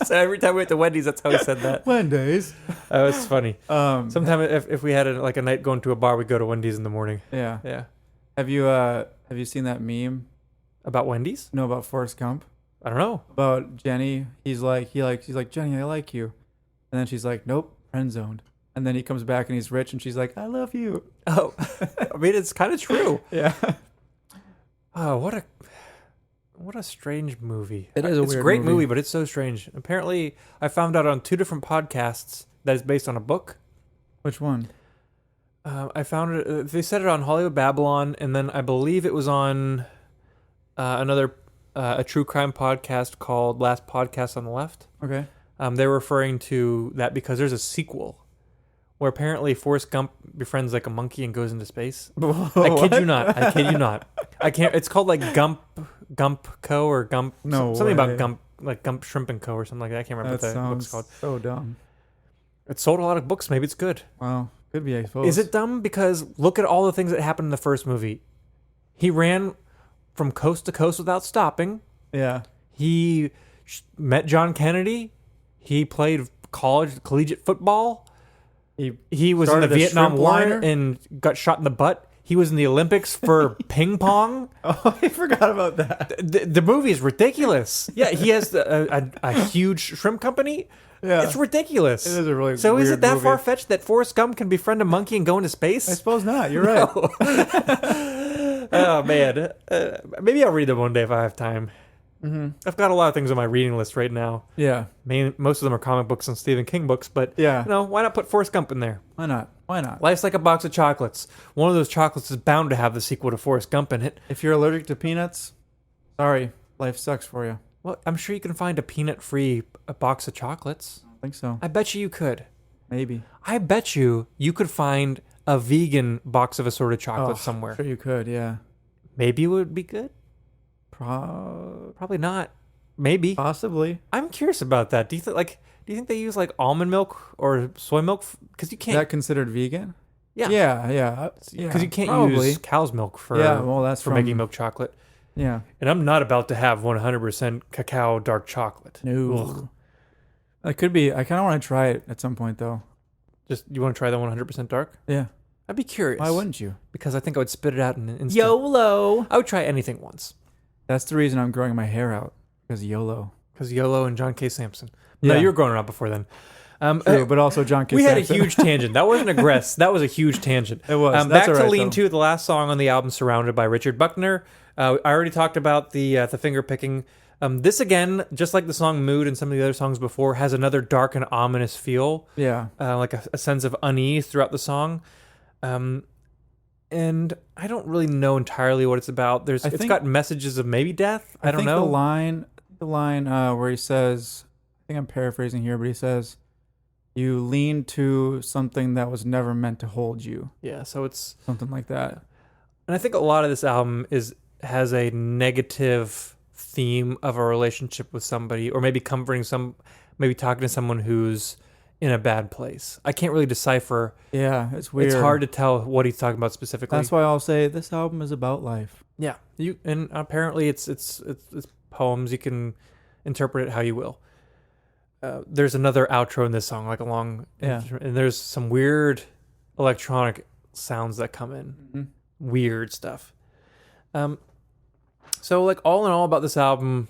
[SPEAKER 1] So every time we went to Wendy's, that's how he said that.
[SPEAKER 2] Wendy's.
[SPEAKER 1] That was funny.
[SPEAKER 2] Sometimes,
[SPEAKER 1] Sometimes if we had a night going to a bar, we'd go to Wendy's in the morning.
[SPEAKER 2] yeah.
[SPEAKER 1] Yeah.
[SPEAKER 2] Have you seen that meme?
[SPEAKER 1] About Wendy's?
[SPEAKER 2] No, about Forrest Gump.
[SPEAKER 1] I don't know.
[SPEAKER 2] About Jenny. She's like Jenny, I like you, and then she's like, nope, friend zoned. And then he comes back and he's rich, and she's like, I love you.
[SPEAKER 1] Oh, I mean, it's kind of true.
[SPEAKER 2] Yeah.
[SPEAKER 1] Oh, what a strange movie.
[SPEAKER 2] It is a
[SPEAKER 1] It's
[SPEAKER 2] weird
[SPEAKER 1] a great
[SPEAKER 2] movie.
[SPEAKER 1] movie, but it's so strange. Apparently, I found out on 2 different podcasts that it's based on a book.
[SPEAKER 2] Which one?
[SPEAKER 1] I found it. They said it on Hollywood Babylon, and then I believe it was on another a true crime podcast called Last Podcast on the Left.
[SPEAKER 2] Okay.
[SPEAKER 1] They're referring to that because there's a sequel. where apparently Forrest Gump befriends like a monkey and goes into space. I kid you not. I kid you not. I can't. It's called like Gump Co. or Gump.
[SPEAKER 2] No
[SPEAKER 1] something
[SPEAKER 2] way.
[SPEAKER 1] about Gump, like Gump Shrimp and Co. or something like that. I can't remember
[SPEAKER 2] That
[SPEAKER 1] what the book's
[SPEAKER 2] sounds
[SPEAKER 1] called.
[SPEAKER 2] so dumb.
[SPEAKER 1] It sold a lot of books. Maybe it's good.
[SPEAKER 2] Wow. Could be, I suppose.
[SPEAKER 1] Is it dumb? Because look at all the things that happened in the first movie. He ran from coast to coast without stopping.
[SPEAKER 2] Yeah.
[SPEAKER 1] He met John Kennedy. He played collegiate football. He was in the
[SPEAKER 2] started a
[SPEAKER 1] Vietnam
[SPEAKER 2] shrimp
[SPEAKER 1] War
[SPEAKER 2] liner.
[SPEAKER 1] and got shot in the butt. He was in the Olympics for ping pong.
[SPEAKER 2] Oh, I forgot about that.
[SPEAKER 1] The movie is ridiculous. Yeah, he has a huge shrimp company.
[SPEAKER 2] Yeah.
[SPEAKER 1] It's ridiculous.
[SPEAKER 2] It is a really
[SPEAKER 1] So is
[SPEAKER 2] weird
[SPEAKER 1] it that
[SPEAKER 2] movie.
[SPEAKER 1] far-fetched that Forrest Gump can befriend a monkey and go into space?
[SPEAKER 2] I suppose not. You're right.
[SPEAKER 1] Oh, man. Maybe I'll read them one day if I have time.
[SPEAKER 2] Mm-hmm.
[SPEAKER 1] I've got a lot of things on my reading list right now.
[SPEAKER 2] Yeah.
[SPEAKER 1] Most of them are comic books and Stephen King books, but
[SPEAKER 2] Yeah.
[SPEAKER 1] why not put Forrest Gump in there?
[SPEAKER 2] Why not? Why not?
[SPEAKER 1] Life's like a box of chocolates. One of those chocolates is bound to have the sequel to Forrest Gump in it.
[SPEAKER 2] If you're allergic to peanuts, sorry, life sucks for you.
[SPEAKER 1] Well, I'm sure you can find a peanut-free box of chocolates.
[SPEAKER 2] I don't think so.
[SPEAKER 1] I bet you could.
[SPEAKER 2] Maybe.
[SPEAKER 1] I bet you could find a vegan box of assorted chocolate somewhere.
[SPEAKER 2] Sure you could, yeah.
[SPEAKER 1] Maybe it would be good. Probably not. Maybe.
[SPEAKER 2] Possibly.
[SPEAKER 1] I'm curious about that. Do you think they use like almond milk or soy milk? Because you
[SPEAKER 2] Is
[SPEAKER 1] can't.
[SPEAKER 2] that considered vegan?
[SPEAKER 1] Yeah.
[SPEAKER 2] Yeah.
[SPEAKER 1] Because you can't
[SPEAKER 2] probably.
[SPEAKER 1] use cow's milk for
[SPEAKER 2] that's
[SPEAKER 1] for
[SPEAKER 2] from,
[SPEAKER 1] making milk chocolate.
[SPEAKER 2] Yeah.
[SPEAKER 1] And I'm not about to have 100% cacao dark chocolate.
[SPEAKER 2] No.
[SPEAKER 1] Ugh.
[SPEAKER 2] It could be. I kind of want to try it at some point, though.
[SPEAKER 1] Just you want to try the 100% dark?
[SPEAKER 2] Yeah.
[SPEAKER 1] I'd be curious.
[SPEAKER 2] Why wouldn't you?
[SPEAKER 1] Because I think I would spit it out in an instant.
[SPEAKER 2] YOLO.
[SPEAKER 1] I would try anything once.
[SPEAKER 2] That's the reason I'm growing my hair out. Because YOLO.
[SPEAKER 1] Because YOLO and John K. Sampson.
[SPEAKER 2] Yeah.
[SPEAKER 1] No, you were growing up before then.
[SPEAKER 2] True, but also John K.
[SPEAKER 1] We had a
[SPEAKER 2] Sampson.
[SPEAKER 1] huge tangent. That wasn't That was a huge tangent.
[SPEAKER 2] It was.
[SPEAKER 1] Back
[SPEAKER 2] That's
[SPEAKER 1] to
[SPEAKER 2] all right,
[SPEAKER 1] Lean
[SPEAKER 2] though.
[SPEAKER 1] To, the last song on the album, Surrounded by Richard Buckner. I already talked about the finger picking. This again, just like the song Mood and some of the other songs before, has another dark and ominous feel.
[SPEAKER 2] Yeah.
[SPEAKER 1] Like a sense of unease throughout the song. And I don't really know entirely what it's about. It's got messages of maybe death. I don't know.
[SPEAKER 2] The line where he says, I think I'm paraphrasing here, but he says, "You lean to something that was never meant to hold you."
[SPEAKER 1] Yeah, so it's
[SPEAKER 2] Something like that.
[SPEAKER 1] And I think a lot of this album has a negative theme of a relationship with somebody, or maybe maybe talking to someone who's in a bad place. I can't really decipher.
[SPEAKER 2] Yeah, it's weird.
[SPEAKER 1] It's hard to tell what he's talking about specifically.
[SPEAKER 2] That's why I'll say this album is about life.
[SPEAKER 1] Yeah, and apparently it's poems. You can interpret it how you will. There's another outro in this song, like and there's some weird electronic sounds that come in.
[SPEAKER 2] Mm-hmm.
[SPEAKER 1] Weird stuff. So like all in all about this album,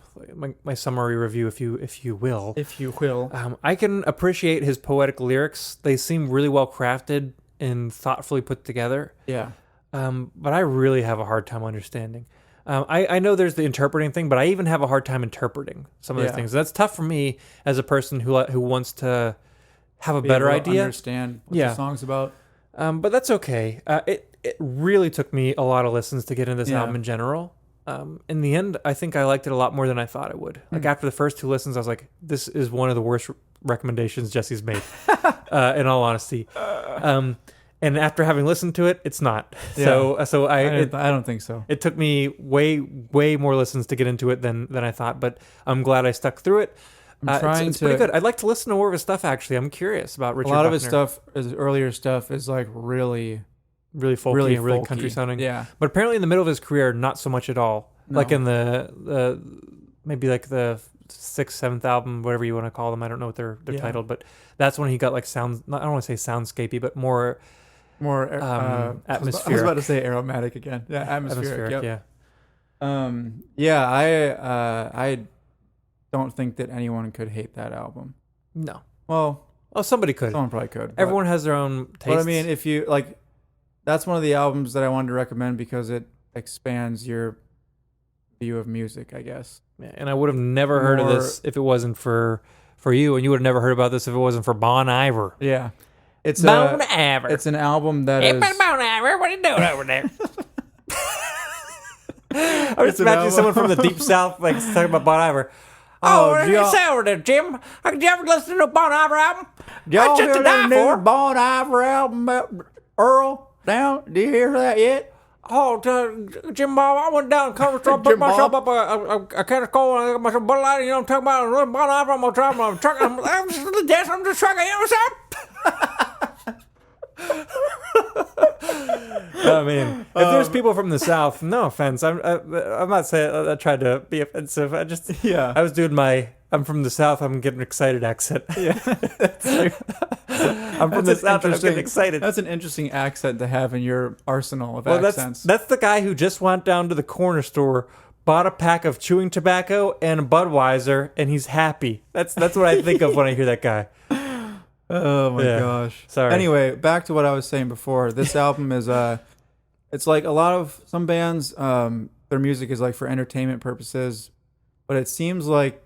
[SPEAKER 1] my summary review, if you will.
[SPEAKER 2] If you will.
[SPEAKER 1] I can appreciate his poetic lyrics. They seem really well crafted and thoughtfully put together.
[SPEAKER 2] Yeah.
[SPEAKER 1] But I really have a hard time understanding. I know there's the interpreting thing, but I even have a hard time interpreting some of those things. That's tough for me as a person who wants to have a better idea.
[SPEAKER 2] Understand what the song's about.
[SPEAKER 1] But that's okay. It really took me a lot of listens to get into this album in general. In the end, I think I liked it a lot more than I thought I would. Like after the first two listens, I was like, this is one of the worst recommendations Jesse's made, in all honesty. And after having listened to it, it's not.
[SPEAKER 2] Yeah.
[SPEAKER 1] So
[SPEAKER 2] I don't think so.
[SPEAKER 1] It took me way more listens to get into it than I thought, but I'm glad I stuck through it. It's pretty good. I'd like to listen to more of his stuff, actually. I'm curious about Richard Buckner.
[SPEAKER 2] A lot of his stuff, his earlier stuff, is like really
[SPEAKER 1] folky and really country sounding.
[SPEAKER 2] Yeah.
[SPEAKER 1] But apparently in the middle of his career, not so much at all.
[SPEAKER 2] No.
[SPEAKER 1] Like in the maybe like the 6th, 7th album, whatever you want to call them. I don't know what they're titled, but that's when he got like I don't want to say soundscapey, but more atmospheric.
[SPEAKER 2] I was about to say aromatic again. Yeah, atmospheric. Yep.
[SPEAKER 1] Yeah.
[SPEAKER 2] I don't think that anyone could hate that album.
[SPEAKER 1] No.
[SPEAKER 2] Well,
[SPEAKER 1] somebody could.
[SPEAKER 2] Someone probably could.
[SPEAKER 1] Everyone has their own tastes.
[SPEAKER 2] But I mean, if you like, that's one of the albums that I wanted to recommend because it expands your view of music, I guess.
[SPEAKER 1] Yeah, and I would have never heard of this if it wasn't for you, and you would have never heard about this if it wasn't for Bon Iver.
[SPEAKER 2] Yeah. It's
[SPEAKER 1] Bon Iver.
[SPEAKER 2] It's an album that is...
[SPEAKER 1] Bon Iver, what are you doing over there? I was imagining someone from the Deep South like talking about Bon Iver. Oh,
[SPEAKER 2] did y'all-
[SPEAKER 1] it's over there, Jim. Did you ever listen to the Bon Iver album?
[SPEAKER 2] Did y'all
[SPEAKER 1] That's just
[SPEAKER 2] hear
[SPEAKER 1] to
[SPEAKER 2] that
[SPEAKER 1] die
[SPEAKER 2] new
[SPEAKER 1] for.
[SPEAKER 2] Bon Iver album about Earl down? Did you hear that yet?
[SPEAKER 1] Oh, Jim Bob, I went down to the cover store, put
[SPEAKER 2] Jim
[SPEAKER 1] myself
[SPEAKER 2] Bob?
[SPEAKER 1] up a can of coal, and I got myself a Bud Light, you know, I'm talking about a Bon Iver, I'm going to try my truck, I'm just trucking, you know what's up? I mean, if there's people from the South, no offense, I'm not saying I tried to be offensive. I just,
[SPEAKER 2] Yeah.
[SPEAKER 1] I was doing I'm from the South, I'm getting an excited accent.
[SPEAKER 2] Yeah.
[SPEAKER 1] I'm from the South, and I'm getting excited.
[SPEAKER 2] That's an interesting accent to have in your arsenal of
[SPEAKER 1] Well,
[SPEAKER 2] accents.
[SPEAKER 1] that's the guy who just went down to the corner store, bought a pack of chewing tobacco and a Budweiser, and he's happy. That's what I think of when I hear that guy.
[SPEAKER 2] Oh my
[SPEAKER 1] Yeah.
[SPEAKER 2] gosh.
[SPEAKER 1] Sorry.
[SPEAKER 2] Anyway, back to what I was saying before. This album is it's like a lot of some bands their music is like for entertainment purposes, but it seems like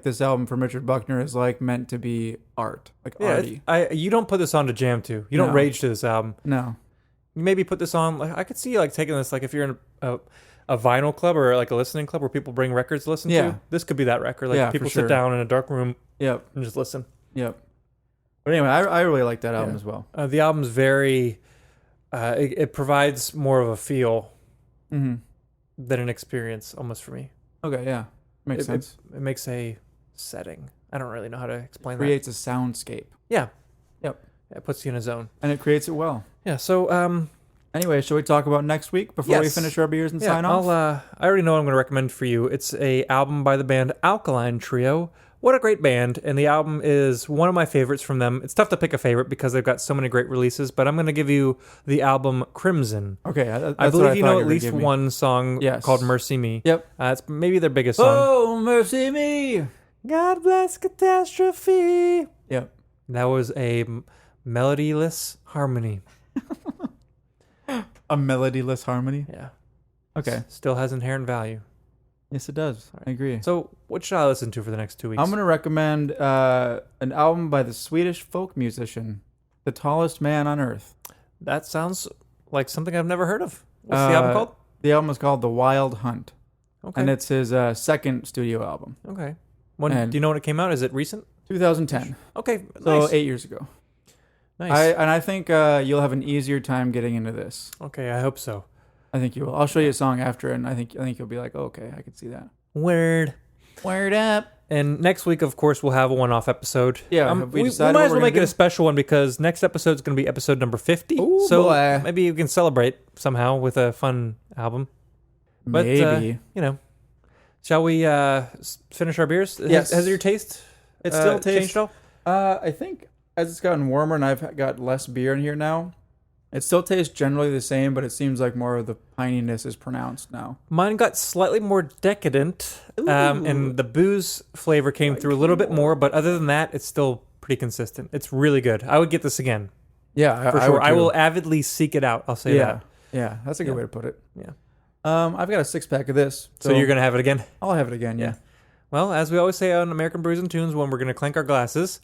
[SPEAKER 2] this album from Richard Buckner is like meant to be art, like
[SPEAKER 1] Yeah,
[SPEAKER 2] arty.
[SPEAKER 1] you don't put this on to jam to. You don't
[SPEAKER 2] No.
[SPEAKER 1] rage to this album.
[SPEAKER 2] No.
[SPEAKER 1] You maybe put this on. Like I could see you like taking this, like if you're in a vinyl club or like a listening club where people bring records to listen
[SPEAKER 2] Yeah.
[SPEAKER 1] to. This could be that record. Like
[SPEAKER 2] Yeah,
[SPEAKER 1] people
[SPEAKER 2] for sure.
[SPEAKER 1] sit down in a dark room
[SPEAKER 2] Yep.
[SPEAKER 1] and just listen.
[SPEAKER 2] Yep. But anyway, I really like that album
[SPEAKER 1] Yeah.
[SPEAKER 2] as well.
[SPEAKER 1] The album's very. It provides more of a feel
[SPEAKER 2] Mm-hmm.
[SPEAKER 1] than an experience, almost for me.
[SPEAKER 2] Okay, yeah. Makes sense.
[SPEAKER 1] It makes a setting. I don't really know how to explain that.
[SPEAKER 2] Creates a soundscape.
[SPEAKER 1] Yeah.
[SPEAKER 2] Yep.
[SPEAKER 1] It puts you in a zone.
[SPEAKER 2] And it creates it well.
[SPEAKER 1] Yeah. So
[SPEAKER 2] Anyway, shall we talk about next week before we
[SPEAKER 1] Yes.
[SPEAKER 2] finish our beers and
[SPEAKER 1] yeah,
[SPEAKER 2] sign off?
[SPEAKER 1] I already know what I'm going to recommend for you. It's a album by the band Alkaline Trio. What a great band, and the album is one of my favorites from them. It's tough to pick a favorite because they've got so many great releases, but I'm going to give you the album Crimson.
[SPEAKER 2] Okay, that's
[SPEAKER 1] I
[SPEAKER 2] what
[SPEAKER 1] believe you
[SPEAKER 2] thought
[SPEAKER 1] know
[SPEAKER 2] were
[SPEAKER 1] at
[SPEAKER 2] gonna
[SPEAKER 1] least
[SPEAKER 2] give me.
[SPEAKER 1] one song
[SPEAKER 2] Yes.
[SPEAKER 1] called Mercy Me.
[SPEAKER 2] Yep.
[SPEAKER 1] It's maybe their biggest song.
[SPEAKER 2] Oh, mercy me.
[SPEAKER 1] God bless catastrophe.
[SPEAKER 2] Yep.
[SPEAKER 1] That was a melodyless harmony.
[SPEAKER 2] A melodyless harmony.
[SPEAKER 1] Yeah.
[SPEAKER 2] Okay.
[SPEAKER 1] Still has inherent value.
[SPEAKER 2] Yes, it does. I agree.
[SPEAKER 1] So, what should I listen to for the next 2 weeks?
[SPEAKER 2] I'm going to recommend an album by the Swedish folk musician, The Tallest Man on Earth.
[SPEAKER 1] That sounds like something I've never heard of. What's the album called?
[SPEAKER 2] The album is called The Wild Hunt,
[SPEAKER 1] Okay.
[SPEAKER 2] and it's his second studio album,
[SPEAKER 1] Okay. When
[SPEAKER 2] And-
[SPEAKER 1] do you know when it came out? Is it recent?
[SPEAKER 2] 2010.
[SPEAKER 1] Okay.
[SPEAKER 2] So
[SPEAKER 1] Nice.
[SPEAKER 2] 8 years ago.
[SPEAKER 1] Nice.
[SPEAKER 2] I think you'll have an easier time getting into this.
[SPEAKER 1] Okay, I hope so.
[SPEAKER 2] I think you will. I'll show you a song after, and I think you'll be like, oh, okay, I can see that.
[SPEAKER 1] Word.
[SPEAKER 2] Word up.
[SPEAKER 1] And next week, of course, we'll have a one-off episode.
[SPEAKER 2] Yeah, have we
[SPEAKER 1] we
[SPEAKER 2] decided
[SPEAKER 1] might
[SPEAKER 2] what
[SPEAKER 1] as well
[SPEAKER 2] we're
[SPEAKER 1] make
[SPEAKER 2] gonna
[SPEAKER 1] it a
[SPEAKER 2] do?
[SPEAKER 1] special one because next episode is going to be episode number 50.
[SPEAKER 2] Ooh,
[SPEAKER 1] so
[SPEAKER 2] boy.
[SPEAKER 1] maybe we can celebrate somehow with a fun album. But,
[SPEAKER 2] Maybe.
[SPEAKER 1] Shall we finish our beers?
[SPEAKER 2] Yes.
[SPEAKER 1] Has your taste
[SPEAKER 2] It still tastes.
[SPEAKER 1] changed at all?
[SPEAKER 2] I think as it's gotten warmer and I've got less beer in here now, it still tastes generally the same, but it seems like more of the pininess is pronounced now.
[SPEAKER 1] Mine got slightly more decadent, and the booze flavor came through a little bit more. But other than that, it's still pretty consistent. It's really good. I would get this again
[SPEAKER 2] Yeah,
[SPEAKER 1] for sure.
[SPEAKER 2] would
[SPEAKER 1] I
[SPEAKER 2] too.
[SPEAKER 1] will avidly seek it out. I'll say
[SPEAKER 2] Yeah,
[SPEAKER 1] that.
[SPEAKER 2] yeah, that's a good
[SPEAKER 1] Yeah.
[SPEAKER 2] way to put it.
[SPEAKER 1] Yeah.
[SPEAKER 2] I've got a 6-pack of this,
[SPEAKER 1] So you're gonna have it again?
[SPEAKER 2] I'll have it again. Yeah.
[SPEAKER 1] Well, as we always say on American Brews and Tunes, when we're gonna clink our glasses,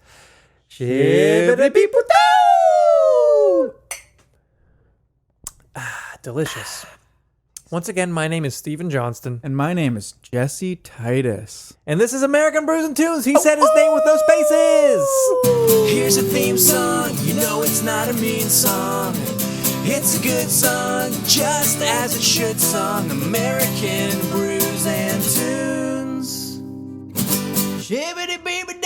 [SPEAKER 1] delicious. Once again, my name is Stephen Johnston,
[SPEAKER 2] And my name is Jesse Titus.
[SPEAKER 1] and this is American Brews and Tunes. He said his name with those spaces.
[SPEAKER 3] Here's a theme song, you know it's not a mean song. It's a good song, just as it should song. American Brews and Tunes. Shibbity beeby